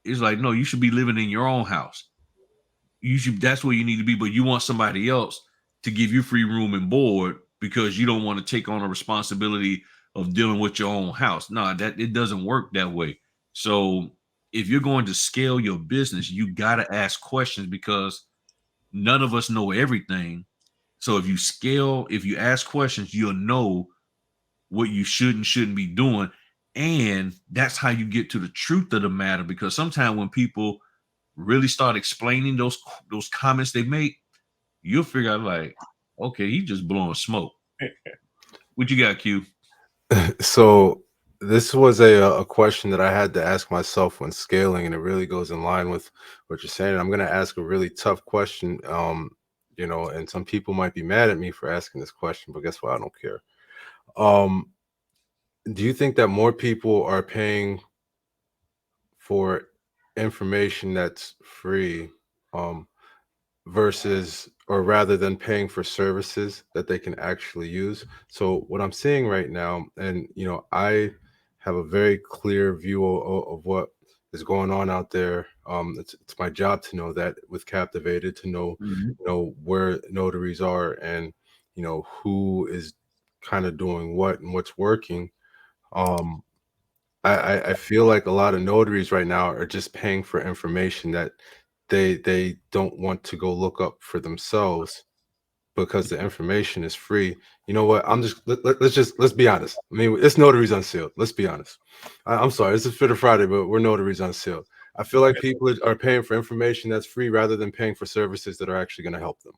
It's like, no, you should be living in your own house. You should, that's where you need to be, but you want somebody else to give you free room and board because you don't want to take on a responsibility of dealing with your own house. No, that it doesn't work that way. So if you're going to scale your business, you got to ask questions because none of us know everything. So if you ask questions, you'll know what you should and shouldn't be doing. And that's how you get to the truth of the matter. Because sometimes when people really start explaining those comments they make, you'll figure out like, okay, he just blowing smoke. What you got, Q? So this was a question that I had to ask myself when scaling, and it really goes in line with what you're saying. I'm going to ask a really tough question, you know, and some people might be mad at me for asking this question, but guess what? I don't care. Do you think that more people are paying for information that's free, versus, or rather than paying for services that they can actually use? So what I'm seeing right now, and you know, I have a very clear view of what is going on out there. It's my job to know that with Captivated, to know, you know, where notaries are and, you know, who is kind of doing what and what's working. Um, I feel like a lot of notaries right now are just paying for information that they don't want to go look up for themselves because the information is free. You know what? Let's be honest. I mean, it's Notaries Unsealed. Let's be honest. I'm sorry, this is Fritter Friday, but we're Notaries Unsealed. I feel like people are paying for information that's free rather than paying for services that are actually going to help them.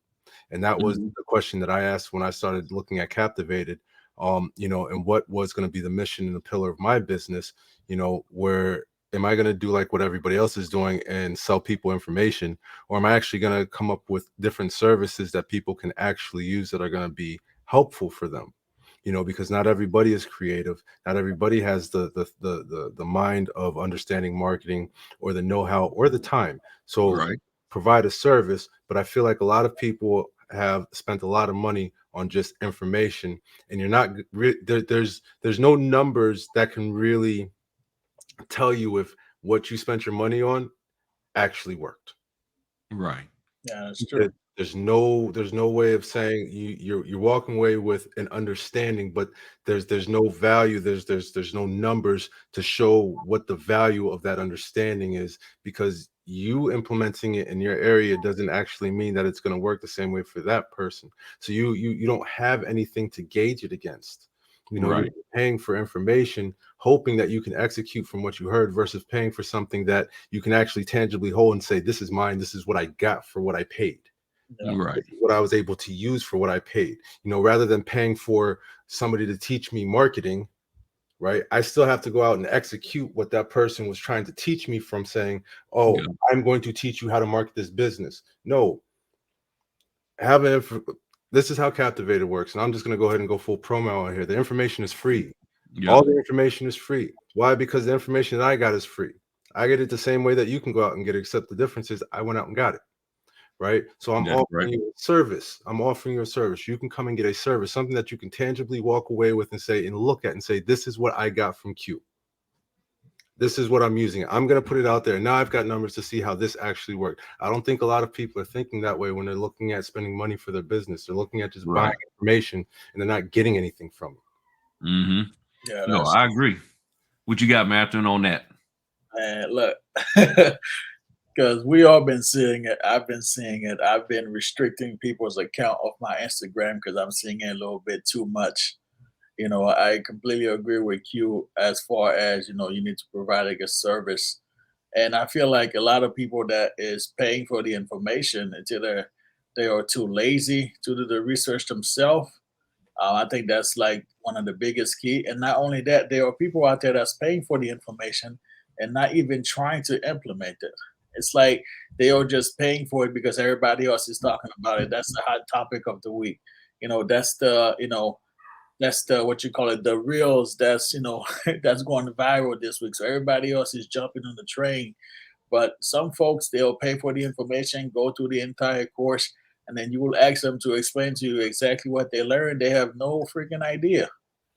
And that was the question that I asked when I started looking at Captivated. You know, and what was going to be the mission and the pillar of my business, you know, where am I going to do like what everybody else is doing and sell people information, or am I actually going to come up with different services that people can actually use that are going to be helpful for them? You know, because not everybody is creative, not everybody has the mind of understanding marketing or the know-how or the time. So Right. provide a service, but I feel like a lot of people have spent a lot of money on just information, and you're not there's no numbers that can really tell you if what you spent your money on actually worked. Right. Yeah, that's true. There's no way of saying you're walking away with an understanding, but there's no value, there's no numbers to show what the value of that understanding is, because you implementing it in your area doesn't actually mean that it's going to work the same way for that person. So you don't have anything to gauge it against. You know, Right. you're paying for information, hoping that you can execute from what you heard, versus paying for something that you can actually tangibly hold and say, this is mine, this is what I got for what I paid. Yeah. Right. What I was able to use for what I paid. You know, rather than paying for somebody to teach me marketing, right? I still have to go out and execute what that person was trying to teach me, from saying, oh, Yeah. I'm going to teach you how to market this business. No, this is how Captivated works. And I'm just going to go ahead and go full promo out here. The information is free. Yeah. All the information is free. Why? Because the information that I got is free. I get it the same way that you can go out and get it, except the difference is I went out and got it. Right. So I'm That's offering right. you a service. I'm offering you a service. You can come and get a service, something that you can tangibly walk away with and say, and look at and say, this is what I got from Q. This is what I'm using. I'm going to put it out there. Now I've got numbers to see how this actually worked. I don't think a lot of people are thinking that way when they're looking at spending money for their business. They're looking at just Right. buying information and they're not getting anything from it. Mm-hmm. Yeah, No, that's I agree. What you got, Matthew, on that? man. Look, because we all been seeing it. I've been seeing it. I've been restricting people's account of my Instagram because I'm seeing it a little bit too much. I completely agree with you as far as you need to provide a good service, and I feel like a lot of people that is paying for the information until they are too lazy to do the research themselves. I think that's like one of the biggest key. And not only that, there are people out there that's paying for the information and not even trying to implement it. It's like they are just paying for it because everybody else is talking about it. That's the hot topic of the week. That's the what you call it, the reels that's that's going viral this week. So everybody else is jumping on the train, but some folks, they'll pay for the information, go through the entire course, and then you will ask them to explain to you exactly what they learned. They have no freaking idea.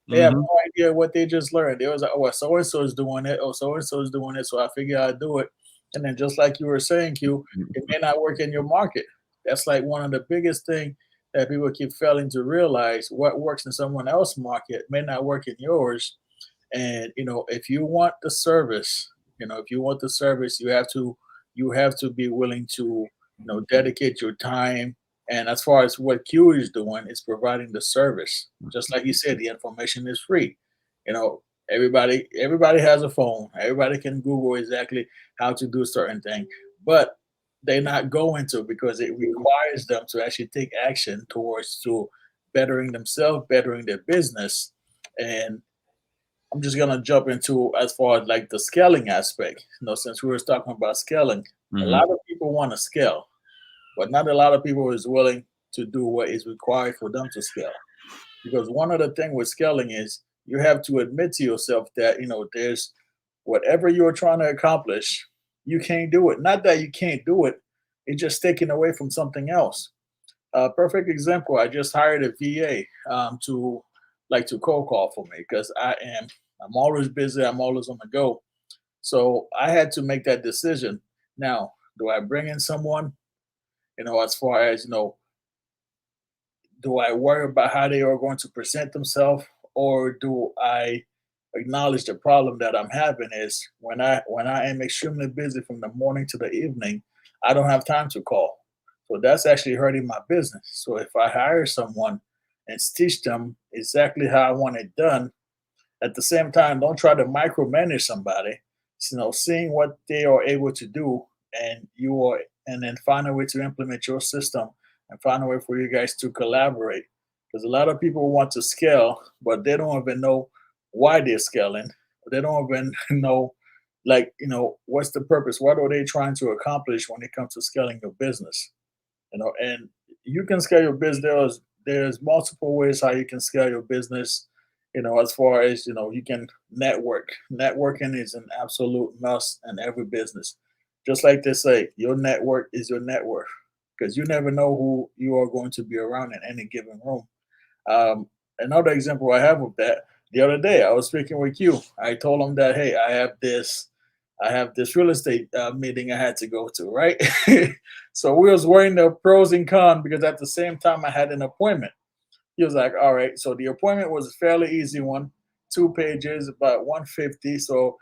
They have Mm-hmm. no idea what they just learned. They was like, oh, well, so and so is doing it. Oh, so and so is doing it. So I figure I'd do it. And then just like you were saying, Q, it may not work in your market. That's like one of the biggest thing that people keep failing to realize. What works in someone else's market may not work in yours. And if you want the service, if you want the service, you have to be willing to dedicate your time. And as far as what Q is doing, is providing the service. Just like you said, the information is free. Everybody has a phone. Everybody can Google exactly how to do certain thing, but they're not going to, because it requires them to actually take action towards to bettering themselves, bettering their business. And I'm just gonna jump into as far as like the scaling aspect. Since we were talking about scaling, a Mm-hmm. lot of people want to scale, but not a lot of people is willing to do what is required for them to scale. Because one of the things with scaling is you have to admit to yourself that there's whatever you're trying to accomplish, you can't do it. Not that you can't do it, it's just taken away from something else. A perfect example, I just hired a VA to cold call for me because I'm always busy, I'm always on the go. So I had to make that decision. Now, do I bring in someone, as far as do I worry about how they are going to present themselves, or do I acknowledge the problem that I'm having is when I am extremely busy from the morning to the evening, I don't have time to call. So that's actually hurting my business. So if I hire someone and teach them exactly how I want it done, at the same time, don't try to micromanage somebody. Seeing what they are able to do, and then find a way to implement your system and find a way for you guys to collaborate. Because a lot of people want to scale, but they don't even know why they're scaling. They don't even know, like, what's the purpose? What are they trying to accomplish when it comes to scaling your business? And you can scale your business. There's multiple ways how you can scale your business. As far as you can network. Networking is an absolute must in every business. Just like they say, your network is your net worth, because you never know who you are going to be around in any given room. Another example I have of that, the other day I was speaking with you. I told him that, hey, I have this real estate meeting I had to go to, right? So we was weighing the pros and cons, because at the same time I had an appointment. He was like, all right. So the appointment was a fairly easy one, 2 pages, about 150. So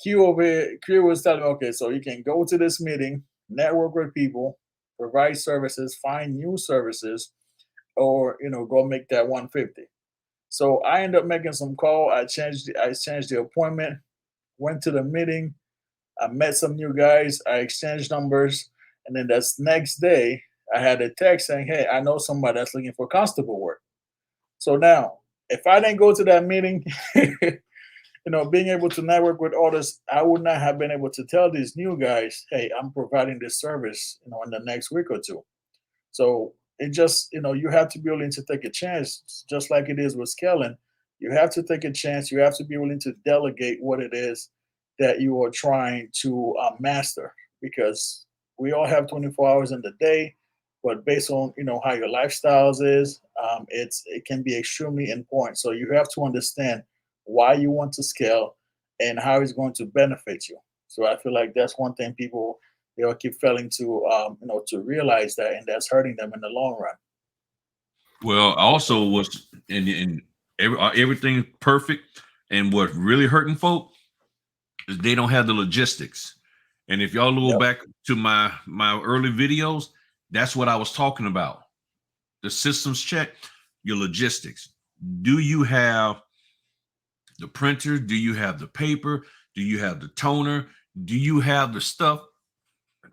Q was telling me, okay, so you can go to this meeting, network with people, provide services, find new services, or go make that 150. So I ended up making some call. I changed the appointment, went to the meeting, I met some new guys, I exchanged numbers, and then that's next day I had a text saying, hey, I know somebody that's looking for constable work. So now, if I didn't go to that meeting, being able to network with others, I would not have been able to tell these new guys, hey, I'm providing this service, in the next week or two. So it just, you have to be willing to take a chance, just like it is with scaling. You have to take a chance. You have to be willing to delegate what it is that you are trying to master, because we all have 24 hours in the day, but based on how your lifestyles is, it can be extremely important. So you have to understand why you want to scale and how it's going to benefit you. So I feel like that's one thing people, they'll keep failing to realize that, and that's hurting them in the long run. Well, also was in everything perfect And what really hurting folk is they don't have the logistics. And if y'all go back to my early videos, that's what I was talking about. The systems check, your logistics. Do you have the printer? Do you have the paper? Do you have the toner? Do you have the stuff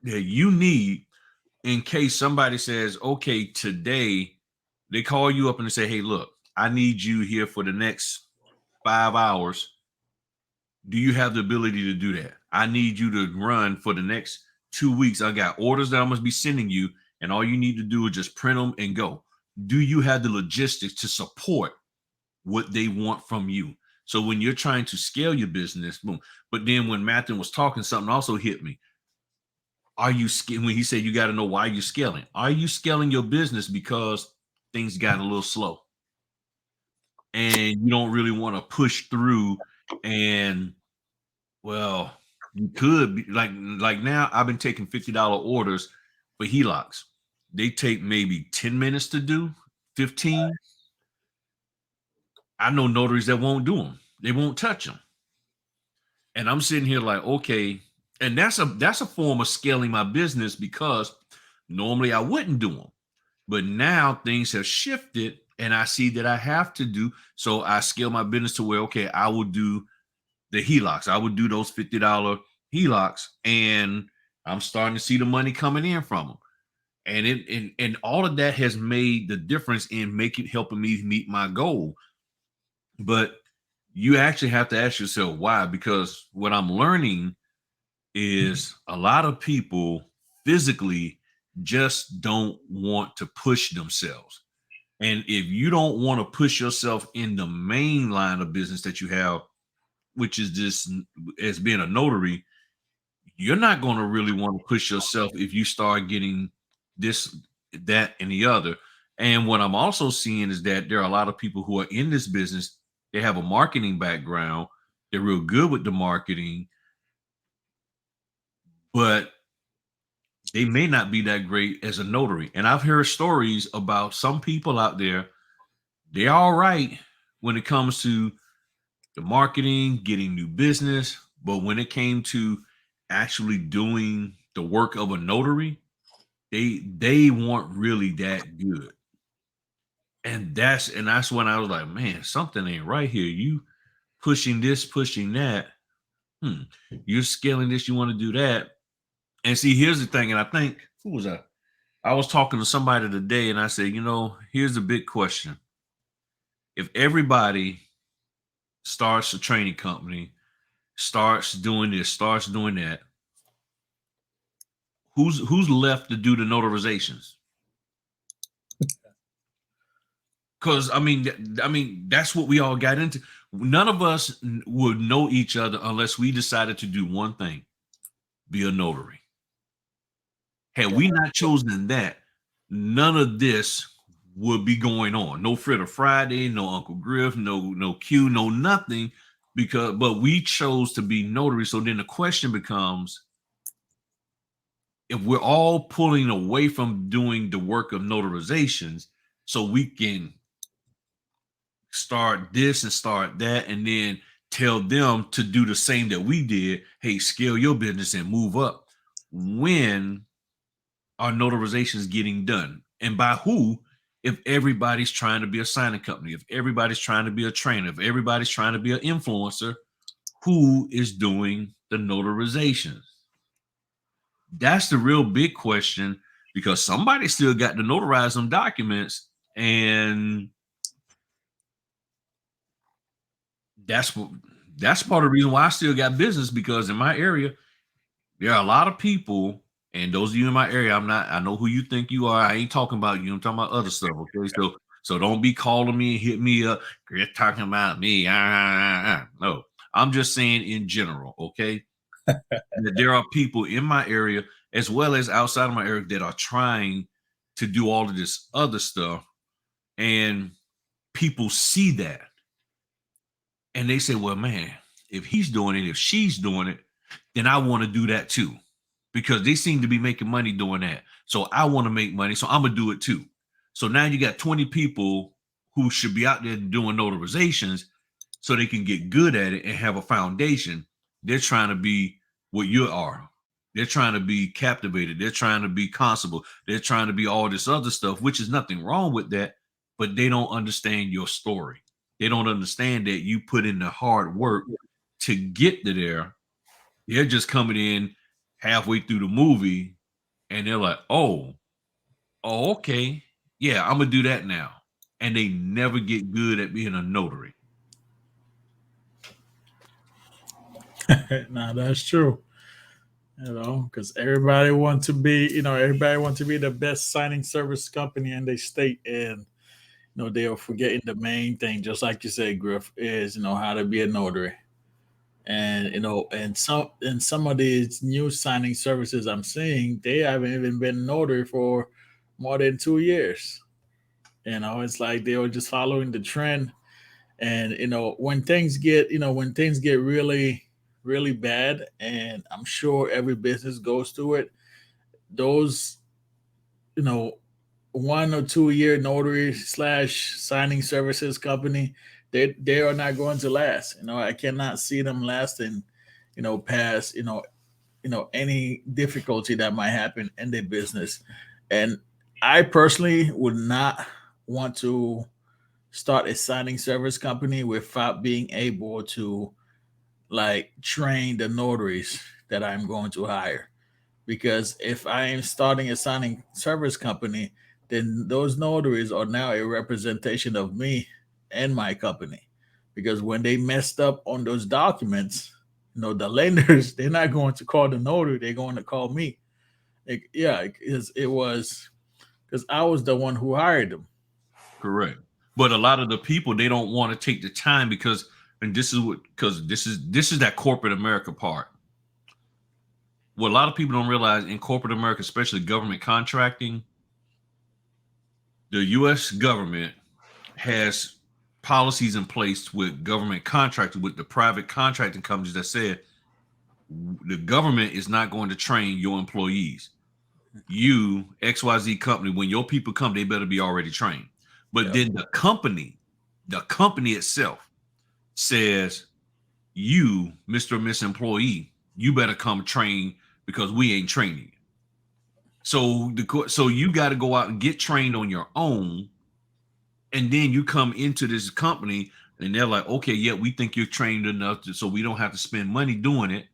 that you need in case somebody says, okay, today they call you up and they say, hey, look, I need you here for the next 5 hours. Do you have the ability to do that? I need you to run for the next 2 weeks. I got orders that I must be sending you, and all you need to do is just print them and go. Do you have the logistics to support what they want from you? So when you're trying to scale your business, boom. But then when Matthew was talking, something also hit me. Are you when he said you got to know why you're scaling? Are you scaling your business because things got a little slow and you don't really want to push through? And well, you could be like now I've been taking $50 orders for HELOCs. They take maybe 10 minutes to do, 15. I know notaries that won't do them. They won't touch them. And I'm sitting here like, okay, and that's a form of scaling my business because normally I wouldn't do them. But now things have shifted and I see that I have to do. So I scale my business to where, okay, I will do the HELOCs. I would do those $50 HELOCs, and I'm starting to see the money coming in from them. And all of that has made the difference in helping me meet my goal. But you actually have to ask yourself why, because what I'm learning is a lot of people physically just don't want to push themselves. And if you don't want to push yourself in the main line of business that you have, which is this as being a notary, you're not going to really want to push yourself if you start getting this, that, and the other. And what I'm also seeing is that there are a lot of people who are in this business. They have a marketing background. They're real good with the marketing, but they may not be that great as a notary. And I've heard stories about some people out there. They're all right when it comes to the marketing, getting new business. But when it came to actually doing the work of a notary, they weren't really that good. And that's when I was like, man, something ain't right here. You pushing this, pushing that. You're scaling this, you want to do that. And see, here's the thing. And I think, who was that? I was talking to somebody today and I said, here's the big question. If everybody starts a training company, starts doing this, starts doing that, who's left to do the notarizations? Because I mean that's what we all got into. None of us would know each other unless we decided to do one thing: be a notary. Had we not chosen that, none of this would be going on. No Fritter Friday, no Uncle Griff, no Q, no nothing. But we chose to be notary. So then the question becomes, if we're all pulling away from doing the work of notarizations, so we can start this and start that, and then tell them to do the same that we did. Hey, scale your business and move up. When are notarizations getting done? And by who? If everybody's trying to be a signing company, if everybody's trying to be a trainer, if everybody's trying to be an influencer, who is doing the notarizations? That's the real big question, because somebody still got to notarize them documents, and that's part of the reason why I still got business, because in my area, there are a lot of people, and those of you in my area, I know who you think you are. I ain't talking about you. I'm talking about other stuff. Okay. So don't be calling me and hit me up. You're talking about me. No, I'm just saying in general. Okay. That there are people in my area as well as outside of my area that are trying to do all of this other stuff. And people see that. And they say, well, man, if he's doing it, if she's doing it, then I want to do that too, because they seem to be making money doing that. So I want to make money. So I'm going to do it too. So now you got 20 people who should be out there doing notarizations. so they can get good at it and have a foundation. They're trying to be what you are. They're trying to be captivated. They're trying to be constable. They're trying to be all this other stuff, which is nothing wrong with that, but they don't understand your story. They don't understand that you put in the hard work to get to there. They're just coming in halfway through the movie and they're like, oh, okay. Yeah, I'm going to do that now. And they never get good at being a notary. Nah, that's true. Because everybody wants to be, the best signing service company in their state, and they are forgetting the main thing, just like you said, Griff, is how to be a notary. And and some of these new signing services I'm seeing, they haven't even been notary for more than 2 years. It's like they were just following the trend. And when things get really, really bad, and I'm sure every business goes through it, those 1 or 2 year notary / signing services company, they are not going to last. I cannot see them lasting past any difficulty that might happen in their business. And I personally would not want to start a signing service company without being able to train the notaries that I'm going to hire. Because if I am starting a signing service company, then those notaries are now a representation of me and my company. Because when they messed up on those documents, the lenders, they're not going to call the notary, they're going to call me. It was because I was the one who hired them. Correct. But a lot of the people, they don't want to take the time because this is that corporate America part. What a lot of people don't realize in corporate America, especially government contracting, the U.S. government has policies in place with government contractors, with the private contracting companies that said the government is not going to train your employees. You, XYZ company, when your people come, they better be already trained. But then the company itself says, you, Mr. or Miss Employee, you better come train because we ain't training you. So you got to go out and get trained on your own. And then you come into this company and they're like, okay, yeah, we think you're trained enough so we don't have to spend money doing it.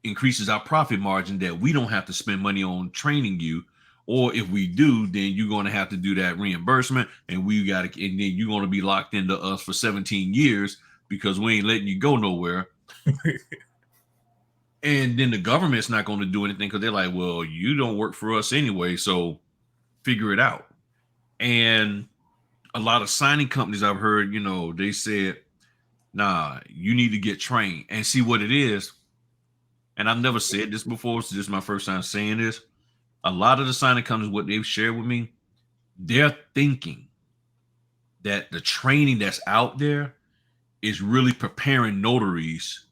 Increases our profit margin that we don't have to spend money on training you. Or if we do, then you're going to have to do that reimbursement and and then you're going to be locked into us for 17 years because we ain't letting you go nowhere. And then the government's not going to do anything because they're like, well, you don't work for us anyway, so figure it out. And a lot of signing companies I've heard, they said, nah, you need to get trained and see what it is. And I've never said this before, so this is my first time saying this. A lot of the signing companies, what they've shared with me, they're thinking that the training that's out there is really preparing notaries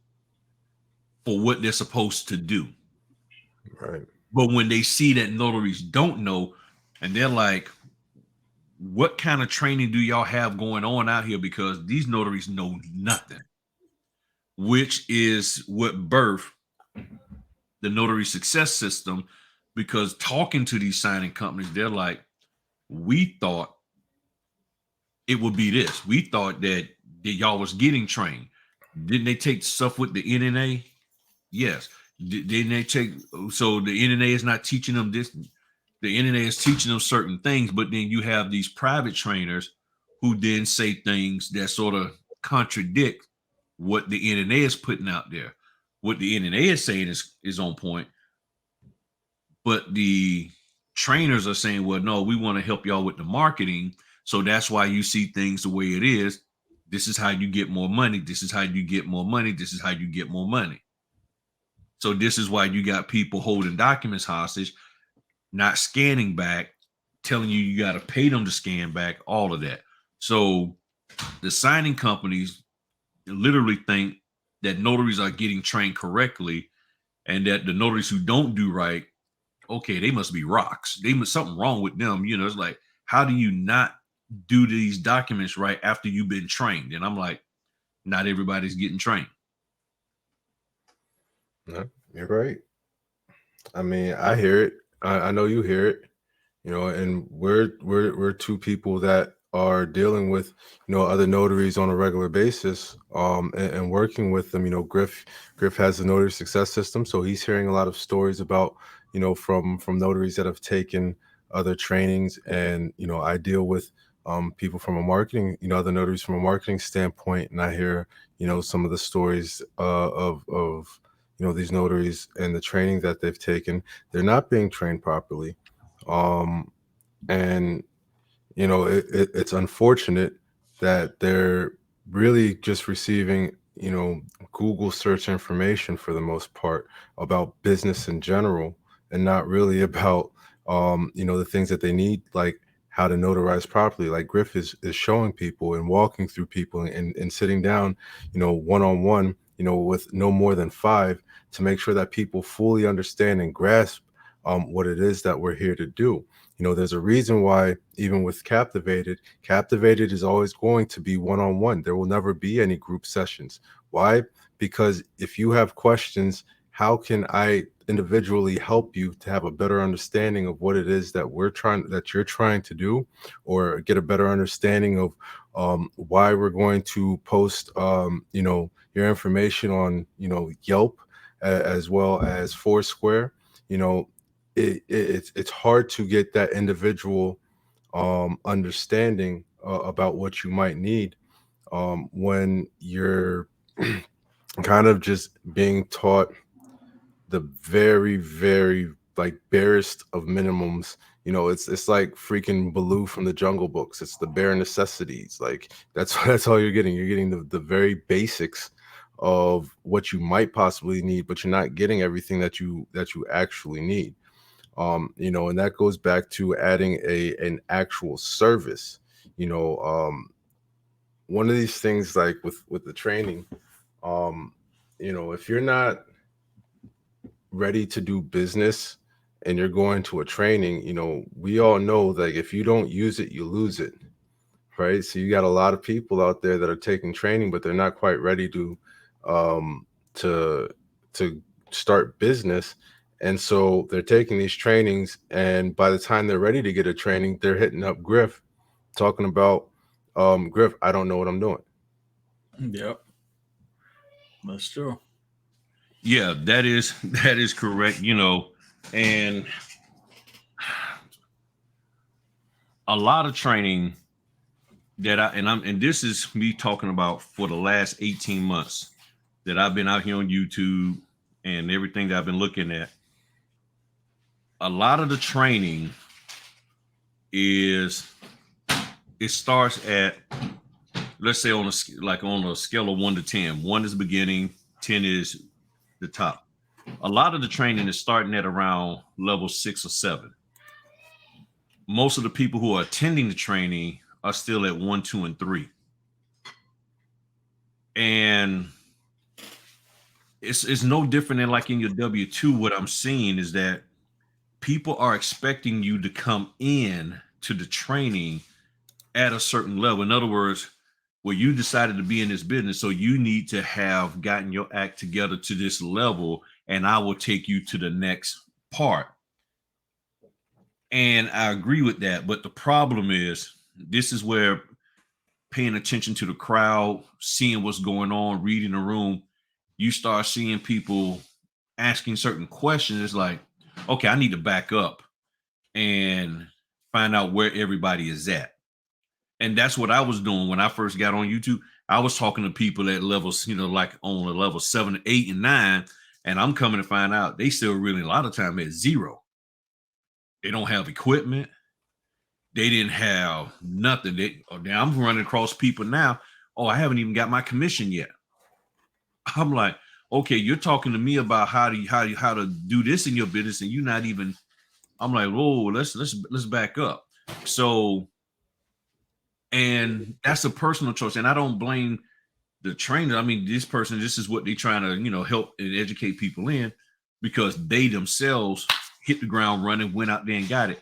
for what they're supposed to do. Right. But when they see that notaries don't know, and they're like, what kind of training do y'all have going on out here? Because these notaries know nothing, which is what birthed the notary success system. Because talking to these signing companies, they're like, we thought it would be this. We thought that y'all was getting trained. Didn't they take stuff with the NNA? Yes. Didn't they take, so the NNA is not teaching them this. The NNA is teaching them certain things, but then you have these private trainers who then say things that sort of contradict what the NNA is putting out there. What the NNA is saying is on point, but the trainers are saying, well, no, we want to help y'all with the marketing. So that's why you see things the way it is. This is how you get more money. This is how you get more money. This is how you get more money. So this is why you got people holding documents hostage, not scanning back, telling you got to pay them to scan back, all of that. So the signing companies literally think that notaries are getting trained correctly and that the notaries who don't do right, okay, they must be rocks. They must something wrong with them. It's like, how do you not do these documents right after you've been trained? And I'm like, not everybody's getting trained. No, you're right. I mean, I hear it. I know you hear it. You know, and we're two people that are dealing with, you know, other notaries on a regular basis, and working with them. You know, Griff has a notary success system, so he's hearing a lot of stories about, you know, from notaries that have taken other trainings, and you know, I deal with people from a marketing, you know, other notaries from a marketing standpoint, and I hear, you know, some of the stories of you know, these notaries and the training that they've taken. They're not being trained properly. And you know, it's unfortunate that they're really just receiving, you know, Google search information for the most part about business in general, and not really about you know, the things that they need, like how to notarize properly. Like Griff is showing people and walking through people, and sitting down, you know, one-on-one, you know, with no more than 5, to make sure that people fully understand and grasp what it is that we're here to do. You know, there's a reason why, even with Captivated is always going to be one-on-one. There will never be any group sessions. Why? Because if you have questions, how can I individually help you to have a better understanding of what it is that you're trying to do, or get a better understanding of why we're going to post you know, your information on, you know, Yelp, as well as Foursquare. You know, it's hard to get that individual understanding about what you might need when you're kind of just being taught the very, very, like, barest of minimums. You know, it's like freaking Baloo from the Jungle Books. It's the bare necessities. Like, that's all you're getting. You're getting the very basics of what you might possibly need, but you're not getting everything that you actually need. You know, and that goes back to adding an actual service. You know, one of these things, like with the training, you know, if you're not ready to do business and you're going to a training, you know, we all know that if you don't use it, you lose it, right? So you got a lot of people out there that are taking training, but they're not quite ready um to to start business. And so they're taking these trainings, and by the time they're ready to get a training, they're hitting up Griff, talking about, Griff, I don't know what I'm doing. Yep, that's true. Yeah, that is correct. You know, and a lot of training and this is me talking about for the last 18 months that I've been out here on YouTube and everything that I've been looking at. A lot of the training it starts at, let's say, on a scale of 1 to 10. 1 is beginning, 10 is the top. A lot of the training is starting at around level 6 or 7. Most of the people who are attending the training are still at 1, 2, and 3. And it's no different than like in your W-2. What I'm seeing is that people are expecting you to come in to the training at a certain level. In other words, well, you decided to be in this business, so you need to have gotten your act together to this level, and I will take you to the next part. And I agree with that. But the problem is, this is where paying attention to the crowd, seeing what's going on, reading the room, you start seeing people asking certain questions. It's like, okay, I need to back up and find out where everybody is at. And that's what I was doing when I first got on YouTube. I was talking to people at levels, you know, like on a level 7, 8, and 9. And I'm coming to find out they still really a lot of time at 0. They don't have equipment. They didn't have nothing. I'm running across people now. Oh, I haven't even got my commission yet. I'm like, okay, you're talking to me about how to do this in your business, and you're not even. I'm like, whoa, let's back up. So, and that's a personal choice, and I don't blame the trainer. I mean, this is what they're trying to, you know, help and educate people in, because they themselves hit the ground running, went out there and got it.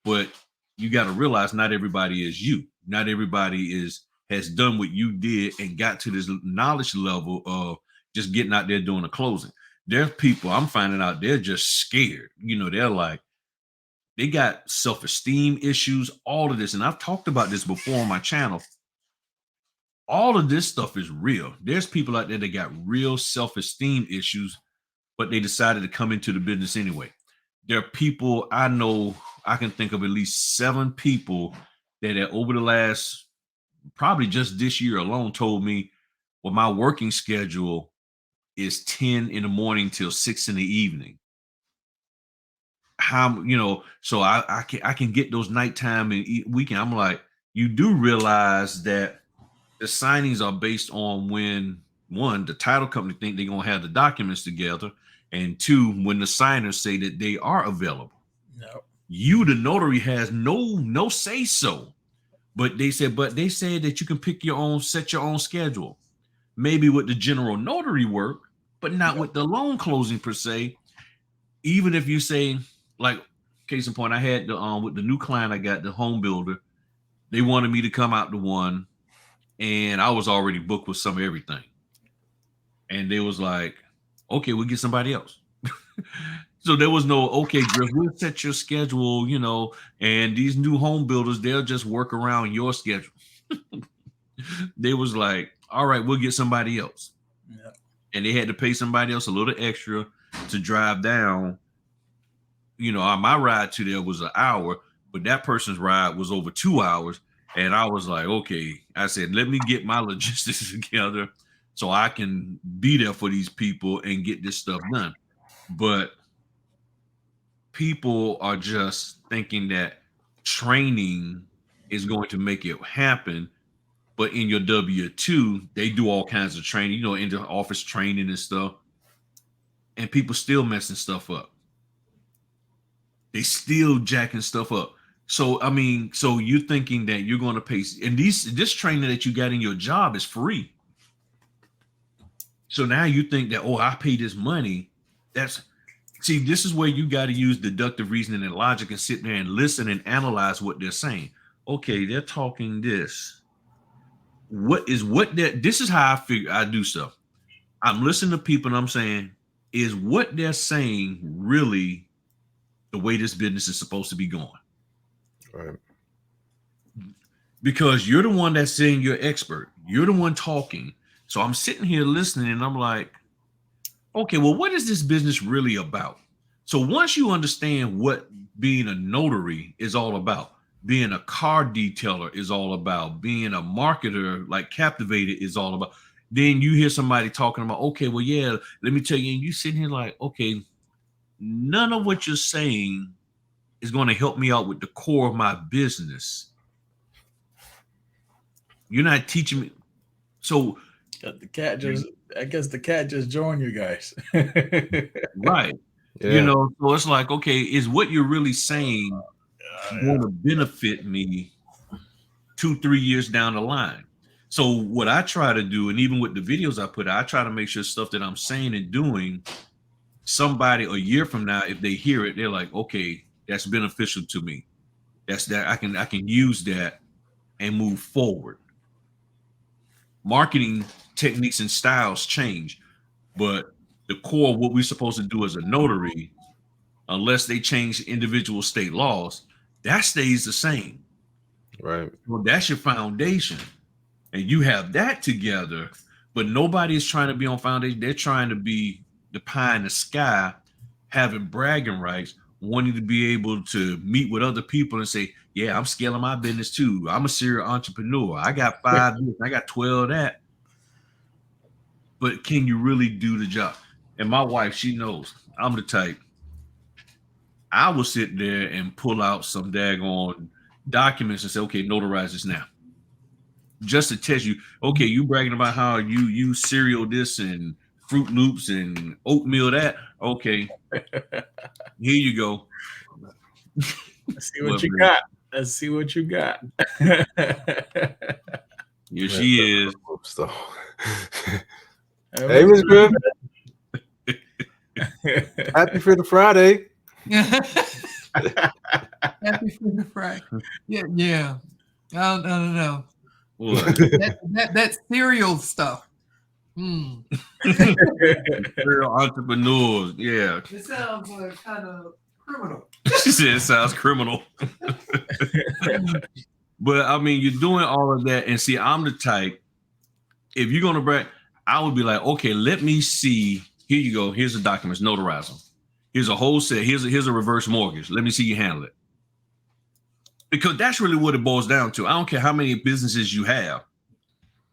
But you got to realize not everybody is you. Not everybody has done what you did and got to this knowledge level of just getting out there doing a closing. There's people I'm finding out they're just scared. You know, they're like, they got self-esteem issues, all of this. And I've talked about this before on my channel. All of this stuff is real. There's people out there that got real self-esteem issues, but they decided to come into the business anyway. There are people I know, I can think of at least 7 people that over the last, probably just this year alone, told me, well, my working schedule is 10 in the morning till 6 in the evening. How, you know, so I can get those nighttime and weekend. I'm like, you do realize that the signings are based on when, one, the title company think they're gonna have the documents together, and 2, when the signers say that they are available. No. You, the notary, has no say so. But they said that you can pick your own, set your own schedule. Maybe with the general notary work, but not with the loan closing per se. Even if you say, like, case in point, I had the with the new client I got, the home builder, they wanted me to come out to one, and I was already booked with some of everything. And they was like, okay, we'll get somebody else. So there was no, okay, Griff, we'll set your schedule, you know, and these new home builders, they'll just work around your schedule. They was like, all right, we'll get somebody else. Yeah. And they had to pay somebody else a little extra to drive down. You know, my ride to there was an hour, but that person's ride was over 2 hours. And I was like, okay, I said, let me get my logistics together so I can be there for these people and get this stuff done. But people are just thinking that training is going to make it happen. But in your W-2, they do all kinds of training, you know, in the office training and stuff. And people still messing stuff up. They still jacking stuff up. So, I mean, so you're thinking that you're going to pay, and this training that you got in your job is free. So now you think that, oh, I pay this money. See, this is where you got to use deductive reasoning and logic and sit there and listen and analyze what they're saying. Okay, they're talking this. This is how I figure I do stuff. I'm listening to people and I'm saying, is what they're saying really the way this business is supposed to be going? Right. Because you're the one that's saying you're expert. You're the one talking. So I'm sitting here listening and I'm like, okay, well, what is this business really about? So once you understand what being a notary is all about, being a car detailer is all about, being a marketer like Captivated is all about, then you hear somebody talking about, okay, well, yeah, let me tell you, and you sitting here like, okay, none of what you're saying is going to help me out with the core of my business. You're not teaching me. So the cat just, I guess the cat just joined you guys. Right. Yeah. You know, so it's like, okay, is what you're really saying going to benefit me 2-3 years down the line? So what I try to do, and even with the videos I put out, I try to make sure stuff that I'm saying and doing, somebody a year from now, if they hear it, they're like, okay, that's beneficial to me. That's that I can use that and move forward. Marketing techniques and styles change, but the core of what we're supposed to do as a notary, unless they change individual state laws, that stays the same. Right. Well, that's your foundation. And you have that together, but nobody is trying to be on foundation. They're trying to be the pie in the sky, having bragging rights, wanting to be able to meet with other people and say, yeah, I'm scaling my business too. I'm a serial entrepreneur. I got 5 this, I got 12 that. But can you really do the job? And my wife, she knows I'm the type. I will sit there and pull out some daggone documents and say, okay, notarize this now. Just to test you, okay, you bragging about how you use cereal this and Fruit Loops and oatmeal that. Okay, here you go. Let's see what you got. Let's see what you got. Here she is. Hey, Miss Griff. Happy Fritter Friday. Happy Fritter Friday. Yeah. I don't know. What? that cereal stuff. Mm. Real entrepreneurs, yeah. It sounds kind of criminal. She said it sounds criminal. But I mean, you're doing all of that, and see, I'm the type. If you're gonna brag, I would be like, okay, let me see. Here you go. Here's the documents. Notarize them. Here's a wholesale. Here's a reverse mortgage. Let me see you handle it. Because that's really what it boils down to. I don't care how many businesses you have.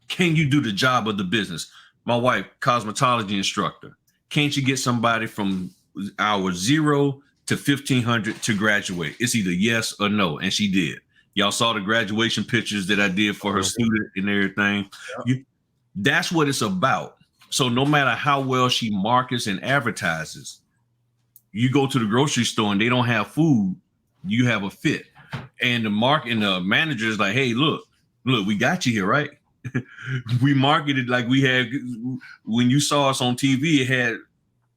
Can you do the job of the business? My wife, cosmetology instructor. Can't you get somebody from hour 0 to 1500 to graduate? It's either yes or no, and she did. Y'all saw the graduation pictures that I did for her student and everything. That's what it's about. So no matter how well she markets and advertises, you go to the grocery store and they don't have food, you have a fit. And the manager is like, hey, look, we got you here, right? We marketed like we had, when you saw us on TV, it had,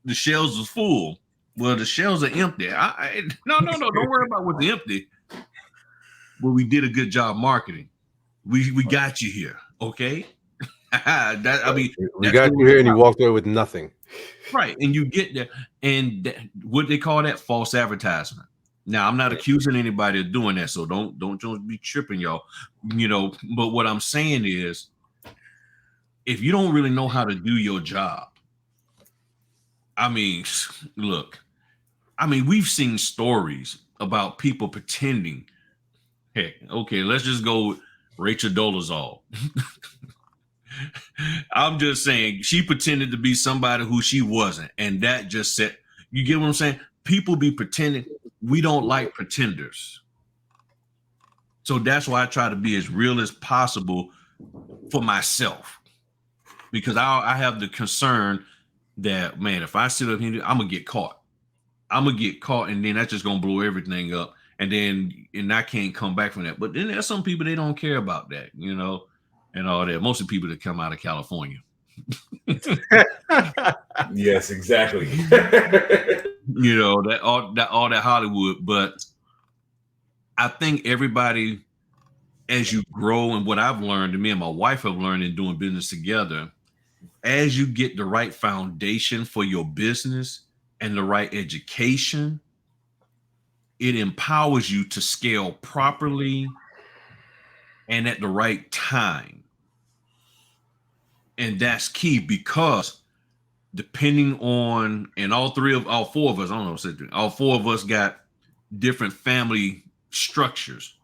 the shelves was full. Well, the shelves are empty. No, don't worry about what's empty. But we did a good job marketing. We got you here, okay? We got you here, and you walked away with nothing. Right, and you get there, and what they call that, false advertisement. Now, I'm not accusing anybody of doing that, so don't be tripping, y'all. But what I'm saying is, if you don't really know how to do your job, I mean, look, we've seen stories about people pretending. Heck, okay, let's just go with Rachel Dolezal. I'm just saying she pretended to be somebody who she wasn't, and that just said, you get what I'm saying? People be pretending. We don't like pretenders. So that's why I try to be as real as possible for myself, because I have the concern that, man, if I sit up here, I'm gonna get caught. And then that's just gonna blow everything up, and I can't come back from that. But then there's some people, they don't care about that, and all that. Most of the people that come out of California. Yes, exactly. all that Hollywood. But I think everybody, as you grow, and what I've learned, and me and my wife have learned in doing business together, as you get the right foundation for your business and the right education, it empowers you to scale properly and at the right time. And that's key, because depending on, and all four of us, I don't know, all four of us got different family structures,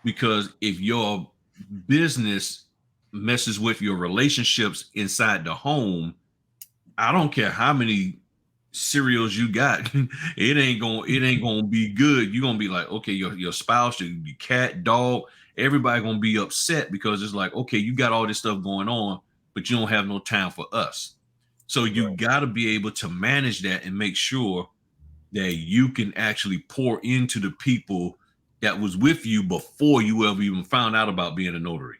because if your business messes with your relationships inside the home, I don't care how many cereals you got, it ain't gonna be good. You're gonna be like, okay, your spouse, your cat, dog, everybody gonna be upset, because it's like, okay, you got all this stuff going on, but you don't have no time for us. So you got to be able to manage that and make sure that you can actually pour into the people that was with you before you ever even found out about being a notary.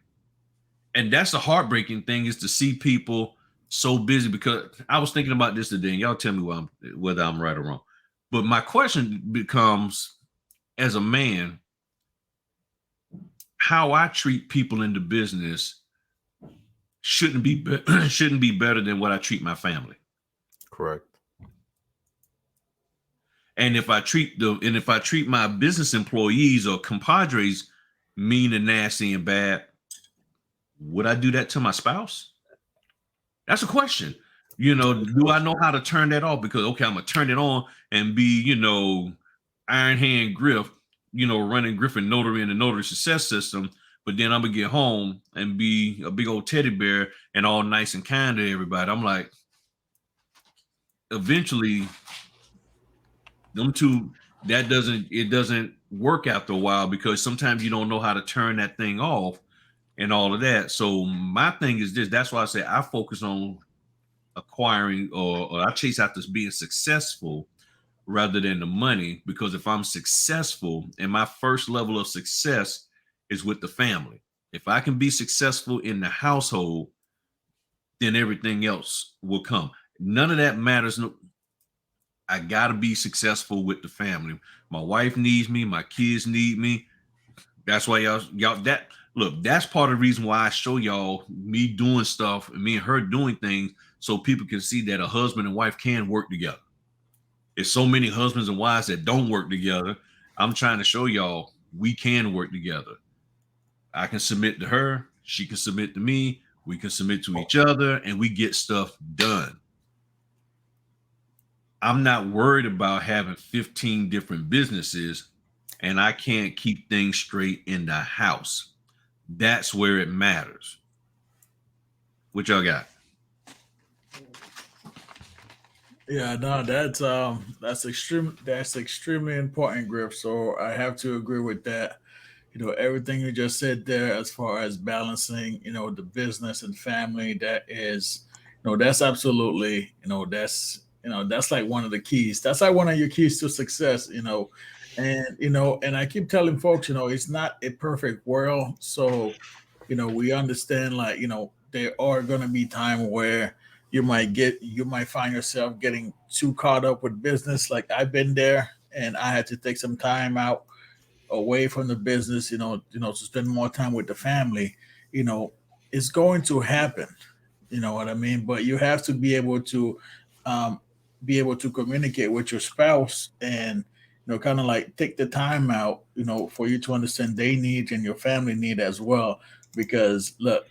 And that's the heartbreaking thing, is to see people so busy. Because I was thinking about this today, and y'all tell me whether I'm right or wrong. But my question becomes, as a man, how I treat people in the business shouldn't be better than what I treat my family. Correct. And if I treat my business employees or compadres mean and nasty and bad, would I do that to my spouse? That's a question. Do I know how to turn that off? Because, okay, I'm gonna turn it on and be, Iron Hand Griff, running Griffin Notary and the Notary Success System. But then I'm gonna get home and be a big old teddy bear and all nice and kind to everybody. I'm like, eventually, them two, it doesn't work after a while, because sometimes you don't know how to turn that thing off and all of that. So my thing is this. That's why I say I focus on acquiring, or I chase after being successful rather than the money. Because if I'm successful, and my first level of success is with the family. If I can be successful in the household, then everything else will come. None of that matters. I gotta be successful with the family. My wife needs me. My kids need me. That's why y'all that Look, that's part of the reason why I show y'all me doing stuff and me and her doing things so people can see that a husband and wife can work together. There's so many husbands and wives that don't work together. I'm trying to show y'all we can work together. I can submit to her, she can submit to me, we can submit to each other, and we get stuff done. I'm not worried about having 15 different businesses and I can't keep things straight in the house. That's where it matters. What y'all got? Yeah, no, that's extremely important, Griff. So I have to agree with that. Everything you just said there as far as balancing, the business and family, that is, that's absolutely, that's like one of the keys. That's like one of your keys to success, and I keep telling folks, it's not a perfect world. So, we understand, like, there are going to be time where you might find yourself getting too caught up with business. Like I've been there, and I had to take some time out away from the business, to spend more time with the family. you know it's going to happen. You know what I mean? But you have to um, be able to communicate with your spouse, and kind of like take the time out, for you to understand their needs and your family need as well. Because look,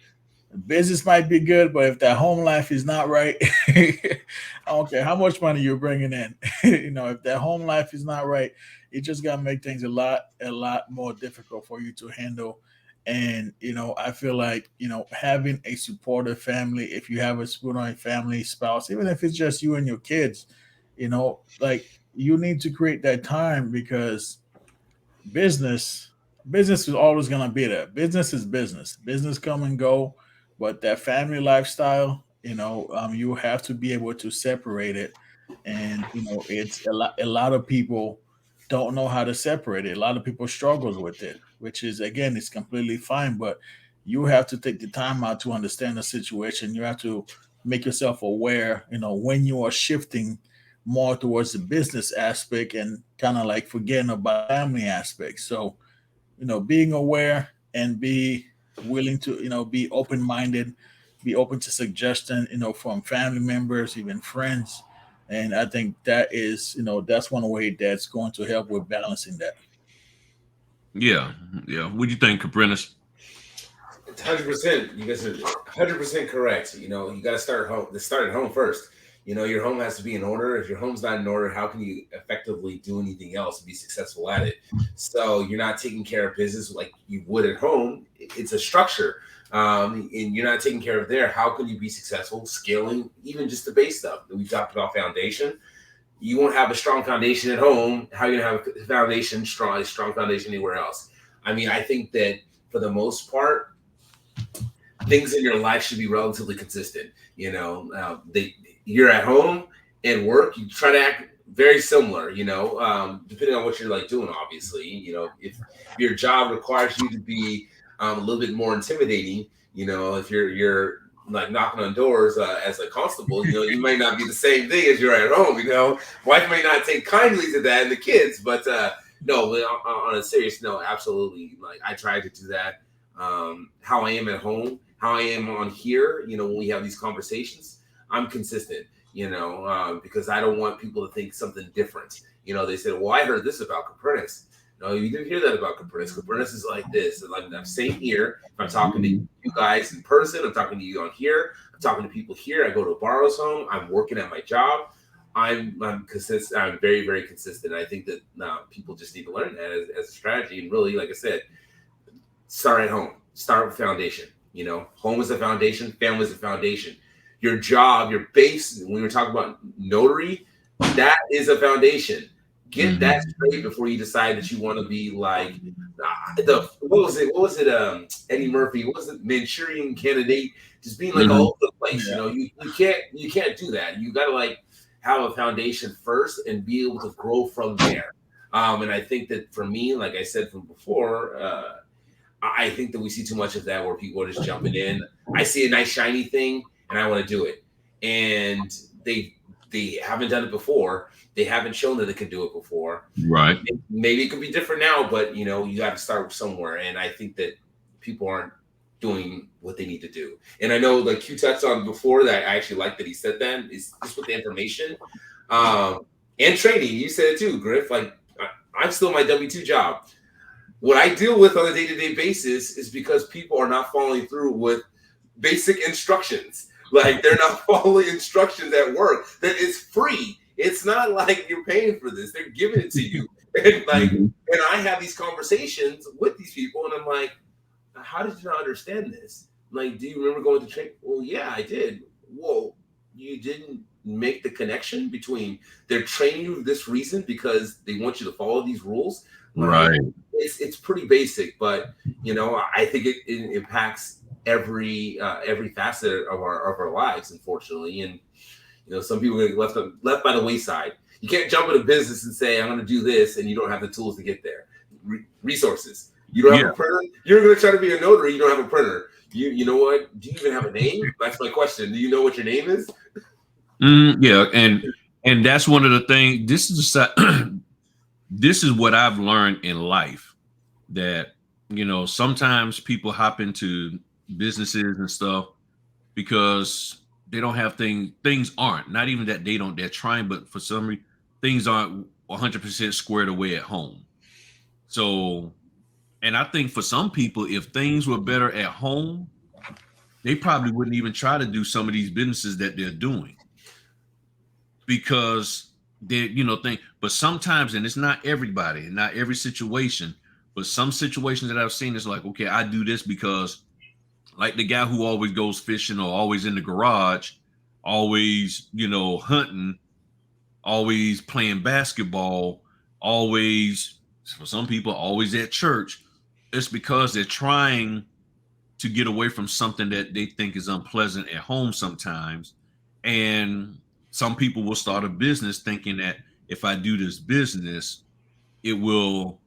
business might be good, but if that home life is not right, I don't care how much money you're bringing in. If that home life is not right, it just gonna make things a lot more difficult for you to handle. And I feel like having a supportive family, if you have a supportive family, spouse, even if it's just you and your kids, like, you need to create that time. Because business business is always going to be there. Business is business. Business come and go. But that family lifestyle, you have to be able to separate it. And it's a lot of people don't know how to separate it. A lot of people struggles with it, which is, again, it's completely fine. But you have to take the time out to understand the situation. You have to make yourself aware, when you are shifting more towards the business aspect, and kind of like forgetting about family aspects. So, being aware, and be willing to, be open minded, be open to suggestion, from family members, even friends. And I think that's one way that's going to help with balancing that. Yeah, yeah. What do you think, Caprinas? 100%. You guys are 100% correct. You got to start home. Start at home first. Your home has to be in order. If your home's not in order, how can you effectively do anything else and be successful at it? So you're not taking care of business like you would at home. It's a structure, and you're not taking care of there. How can you be successful scaling even just the base stuff? We talked about foundation. You won't have a strong foundation at home. How are you gonna have a strong foundation anywhere else? I mean, I think that for the most part, things in your life should be relatively consistent. You're at home and work, you try to act very similar. Depending on what you're like doing. Obviously, if your job requires you to be a little bit more intimidating, if you're like knocking on doors as a constable, you might not be the same thing as you're at home. Wife may not take kindly to that, and the kids, but no, on a serious note, absolutely. Like, I try to do that. How I am at home, how I am on here, when we have these conversations, I'm consistent, because I don't want people to think something different. They said, well, I heard this about Copernicus. No, you didn't hear that about Copernicus. Copernicus is like this. And like, I'm saying here, if I'm talking to you guys in person, I'm talking to you on here, I'm talking to people here. I go to a borrow's home, I'm working at my job. I'm consistent. I'm very, very consistent. I think that people just need to learn that as a strategy. And really, like I said, start at home. Start with foundation. Home is the foundation. Family is the foundation. Your job, your base. When we're talking about notary, that is a foundation. Get that straight before you decide that you want to be like what was it? Eddie Murphy. What was it? Manchurian Candidate. Just being like all over the place. Yeah. You can't do that. You got to like have a foundation first and be able to grow from there. And I think that for me, like I said from before, I think that we see too much of that where people are just jumping in. I see a nice shiny thing and I want to do it, and they haven't done it before. They haven't shown that they can do it before. Right. Maybe it could be different now, but you got to start somewhere. And I think that people aren't doing what they need to do. And I know, like you touched on before, that I actually like that he said that, is just with the information and training. You said it too, Griff. Like, I'm still my W-2 job. What I deal with on a day-to-day basis is because people are not following through with basic instructions. Like, they're not following instructions at work. That is free. It's not like you're paying for this. They're giving it to you. And like, and I have these conversations with these people, and I'm like, how did you not understand this? Like, do you remember going to training? Well, yeah, I did. Whoa, you didn't make the connection between they're training you for this reason because they want you to follow these rules. Like, Right. It's pretty basic, but you know, I think it impacts every facet of our lives, unfortunately. And you know, some people get left by the wayside. You can't jump into business and say, I'm going to do this, and you don't have the tools to get there. Resources. You don't have a printer. You're going to try to be a notary. You don't have a printer. You know what? Do you even have a name? That's my question. Do you know what your name is? Yeah, and that's one of the things. This is what I've learned in life, that you know, sometimes people hop into businesses and stuff because they don't have things aren't, not even that they're trying, but for some reason things aren't 100% squared away at home. So, and I think for some people, if things were better at home, they probably wouldn't even try to do some of these businesses that they're doing, because they, you know, think. But sometimes, and it's not everybody, not every situation, but some situations that I've seen is like, okay, I do this because, like the guy who always goes fishing or always in the garage, always, you know, hunting, always playing basketball, always, for some people, always at church. It's because they're trying to get away from something that they think is unpleasant at home sometimes. And some people will start a business thinking that if I do this business, it will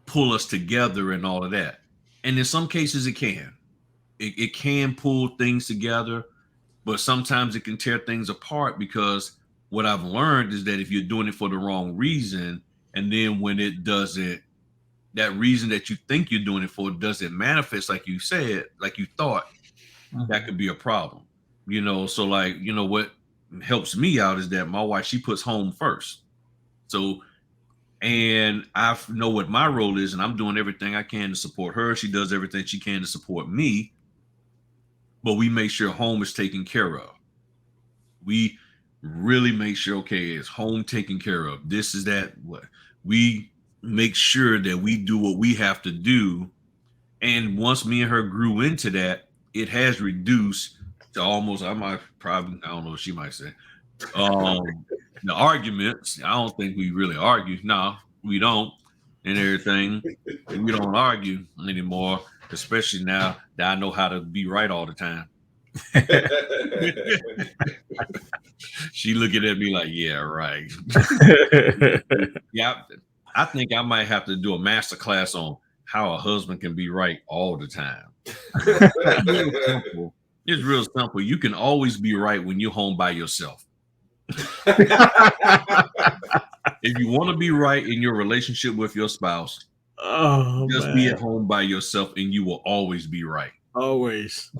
pull us together and all of that. And in some cases it can. It can pull things together, but sometimes it can tear things apart, because what I've learned is that if you're doing it for the wrong reason, and then when it doesn't, that reason that you think you're doing it for doesn't manifest like you said, like you thought, that could be a problem. You know, so like, you know, what helps me out is that my wife, she puts home first. So, and I know what my role is, and I'm doing everything I can to support her. She does everything she can to support me. But we make sure home is taken care of. We really make sure, okay, is home taken care of? This is that. What we make sure that we do what we have to do. And once me and her grew into that, it has reduced to almost, I don't know what she might say. The arguments, I don't think we really argue. No, we don't, and everything. And we don't argue anymore, especially now that I know how to be right all the time. She looking at me like, yeah, right. Yeah, I think I might have to do a master class on how a husband can be right all the time. It's real simple. You can always be right when you're home by yourself. If you want to be right in your relationship with your spouse, just be at home by yourself and you will always be right. Always.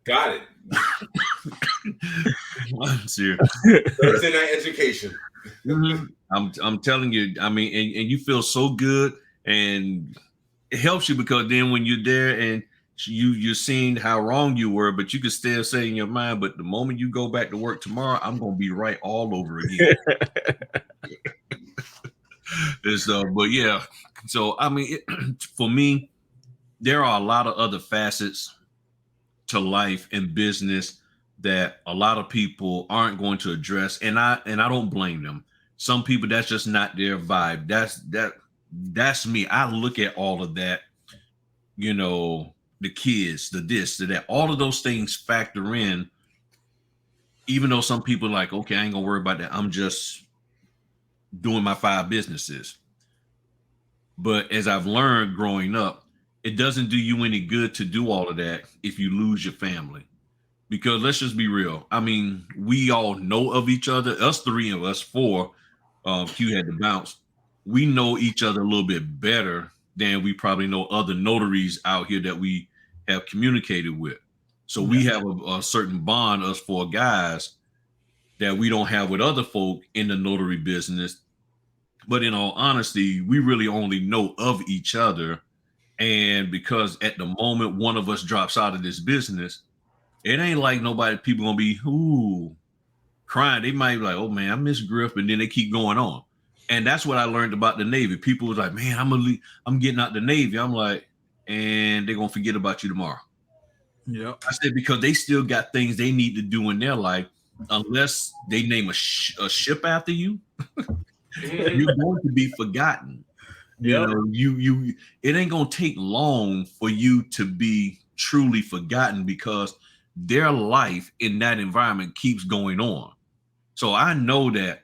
Got it. I'm serious. Thursday night education. I'm telling you, I mean, and you feel so good, and it helps you because then when you're there and you're seeing how wrong you were, but you can still say in your mind, but the moment you go back to work tomorrow, I'm gonna be right all over again. And so, but yeah, so I mean, for me, there are a lot of other facets to life and business that a lot of people aren't going to address, and I don't blame them. Some people, that's just not their vibe. That's me. I look at all of that, you know, the kids, the this, the that, all of those things factor in. Even though some people are like, okay, I ain't gonna worry about that. I'm just doing my 5 businesses. But as I've learned growing up, it doesn't do you any good to do all of that if you lose your family. Because let's just be real. I mean, we all know of each other. Us 3 of us 4, Q had to bounce. We know each other a little bit better than we probably know other notaries out here that we have communicated with. So we have a certain bond, us four guys, that we don't have with other folk in the notary business. But in all honesty, we really only know of each other. And because at the moment one of us drops out of this business, it ain't like people gonna be crying. They might be like, oh man, I miss Griff, and then they keep going on. And that's what I learned about the Navy. People was like, man, I'm getting out the Navy. I'm like, and they're gonna forget about you tomorrow. Yeah. I said, because they still got things they need to do in their life, unless they name a ship after you, you're going to be forgotten. You know, you it ain't gonna take long for you to be truly forgotten, because their life in that environment keeps going on. So I know that.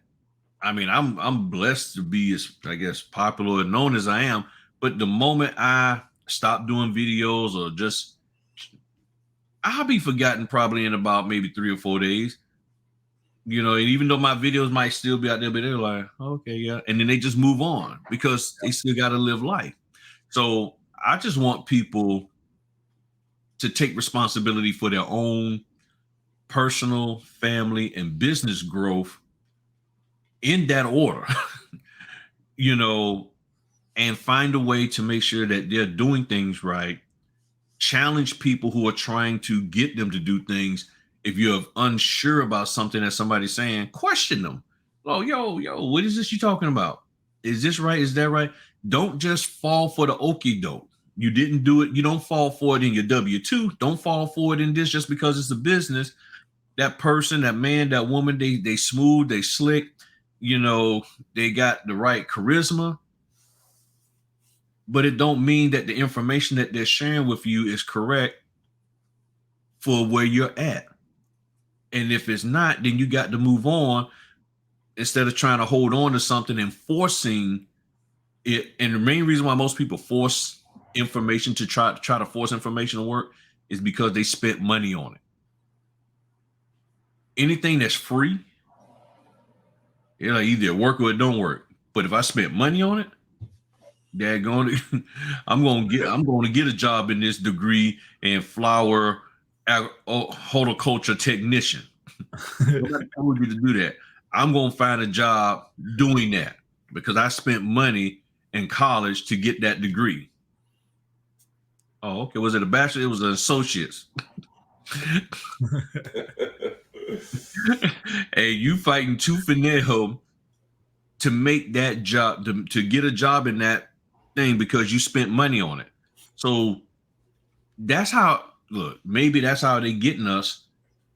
I mean, I'm blessed to be as, I guess, popular and known as I am. But the moment I stop doing videos, or just, I'll be forgotten probably in about maybe 3 or 4 days. You know, and even though my videos might still be out there, but they're like, okay, yeah. And then they just move on because they still got to live life. So I just want people to take responsibility for their own personal, family, and business growth in that order, you know, and find a way to make sure that they're doing things right. Challenge people who are trying to get them to do things. If you're unsure about something that somebody's saying, question them. Oh, yo, what is this you talking about? Is this right? Is that right? Don't just fall for the okie doke. You didn't do it. You don't fall for it in your W-2. Don't fall for it in this just because it's a business. That person, that man, that woman, they smooth, they slick, you know, they got the right charisma. But it don't mean that the information that they're sharing with you is correct for where you're at. And if it's not, then you got to move on instead of trying to hold on to something and forcing it. And the main reason why most people force information to try to force information to work is because they spent money on it. Anything that's free, like either work or it don't work. But if I spent money on it, I'm going to get a job in this degree and flower horticulture technician. Nobody told you to do that. I'm going to find a job doing that because I spent money in college to get that degree. Oh, okay. Was it a bachelor? It was an associate's. Hey, you fighting tooth and nail to make that job, to get a job in that thing because you spent money on it. So that's how, look, maybe that's how they getting us.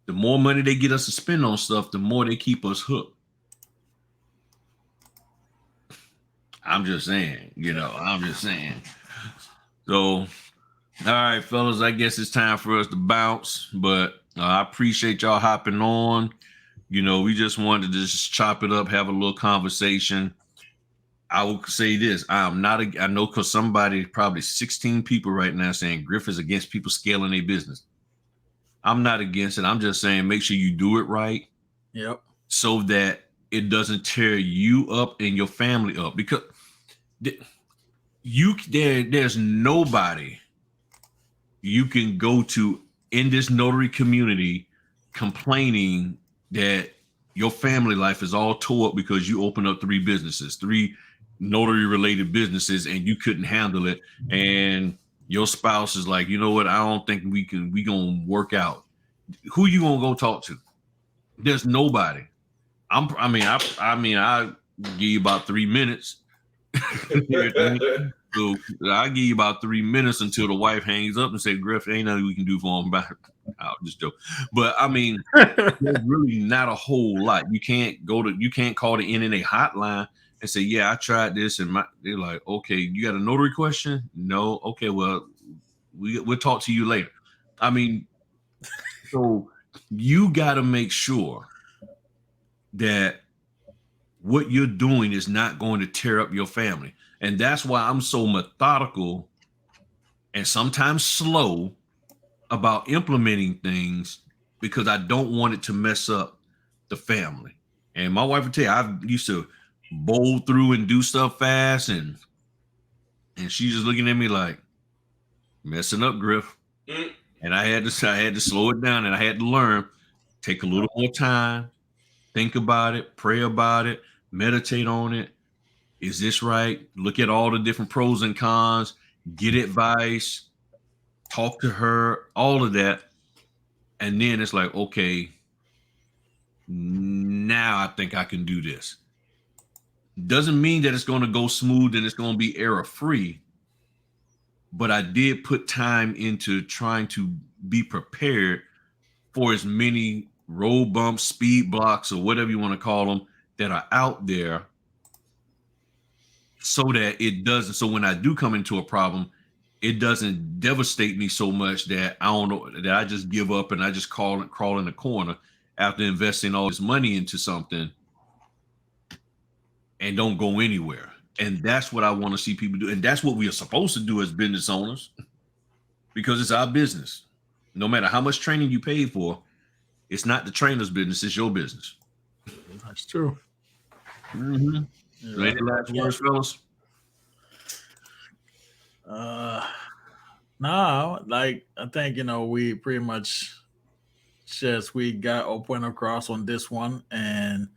The more money they get us to spend on stuff, the more they keep us hooked. I'm just saying, So, all right, fellas, I guess it's time for us to bounce, but I appreciate y'all hopping on. You know, we just wanted to just chop it up, have a little conversation. I will say this. I know because somebody, probably 16 people right now saying Griff is against people scaling their business. I'm not against it. I'm just saying make sure you do it right. Yep. So that it doesn't tear you up and your family up. Because there's nobody you can go to in this notary community complaining that your family life is all tore up because you opened up 3 notary related businesses and you couldn't handle it. And your spouse is like, you know what? I don't think we gonna work out. Who you gonna go talk to? There's nobody. I give you about 3 minutes. So I give you about 3 minutes until the wife hangs up and say, Griff, ain't nothing we can do for him. I'll just joke. But I mean, there's really not a whole lot. You can't call the NNA hotline and say, yeah, I tried this, and they're like, okay, you got a notary question? No. Okay, well, we'll talk to you later. I mean, so you got to make sure that what you're doing is not going to tear up your family. And that's why I'm so methodical and sometimes slow about implementing things, because I don't want it to mess up the family. And my wife would tell you, I used to bowl through and do stuff fast, and And she's just looking at me like, messing up, Griff. And I had to slow it down, and I had to learn, take a little more time, think about it, pray about it, meditate on it. Is this right? Look at all the different pros and cons, get advice, talk to her, all of that. And then it's like, okay, now I think I can do this. Doesn't mean that it's going to go smooth and it's going to be error free. But I did put time into trying to be prepared for as many road bumps, speed blocks, or whatever you want to call them that are out there, so that it doesn't. So when I do come into a problem, it doesn't devastate me so much that I don't know, that I just give up and I just crawl in the corner after investing all this money into something and don't go anywhere. And that's what I want to see people do. And that's what we are supposed to do as business owners, because it's our business. No matter how much training you paid for, it's not the trainer's business, it's your business. That's true. Mm-hmm. So any last words, fellas? No, like I think we pretty much we got our point across on this one, and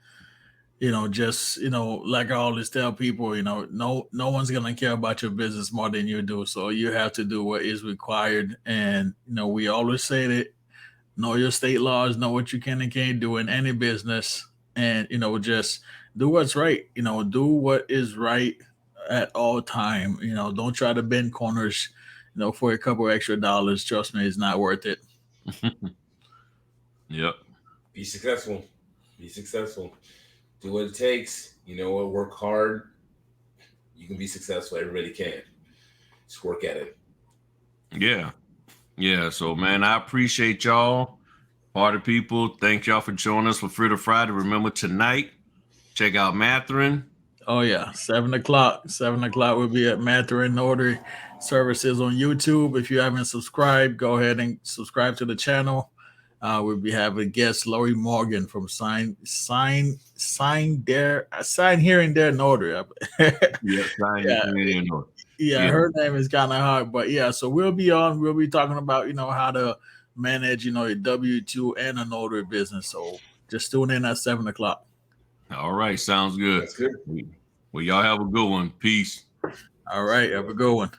like I always tell people, no one's gonna care about your business more than you do. So you have to do what is required. And we always say that know your state laws, know what you can and can't do in any business, and just do what's right. Do what is right at all time. Don't try to bend corners, for a couple extra dollars. Trust me, it's not worth it. Yep. Be successful. Be successful. Do what it takes. Work hard. You can be successful. Everybody can. Just work at it. Yeah. Yeah. So, man, I appreciate y'all. Party people, thank y'all for joining us for Fritter Friday. Remember, tonight, check out Matherin. Oh, yeah. 7 o'clock. 7 o'clock we'll be at Matherin Notary Services on YouTube. If you haven't subscribed, go ahead and subscribe to the channel. We'll be having guest Lori Morgan from Sign Here and There Notary. Yeah, her name is kind of hard, but yeah. So we'll be talking about how to manage a W-2 and a notary business. So just tune in at 7 o'clock. All right, sounds good. That's good. Well, y'all have a good one. Peace. All right, have a good one.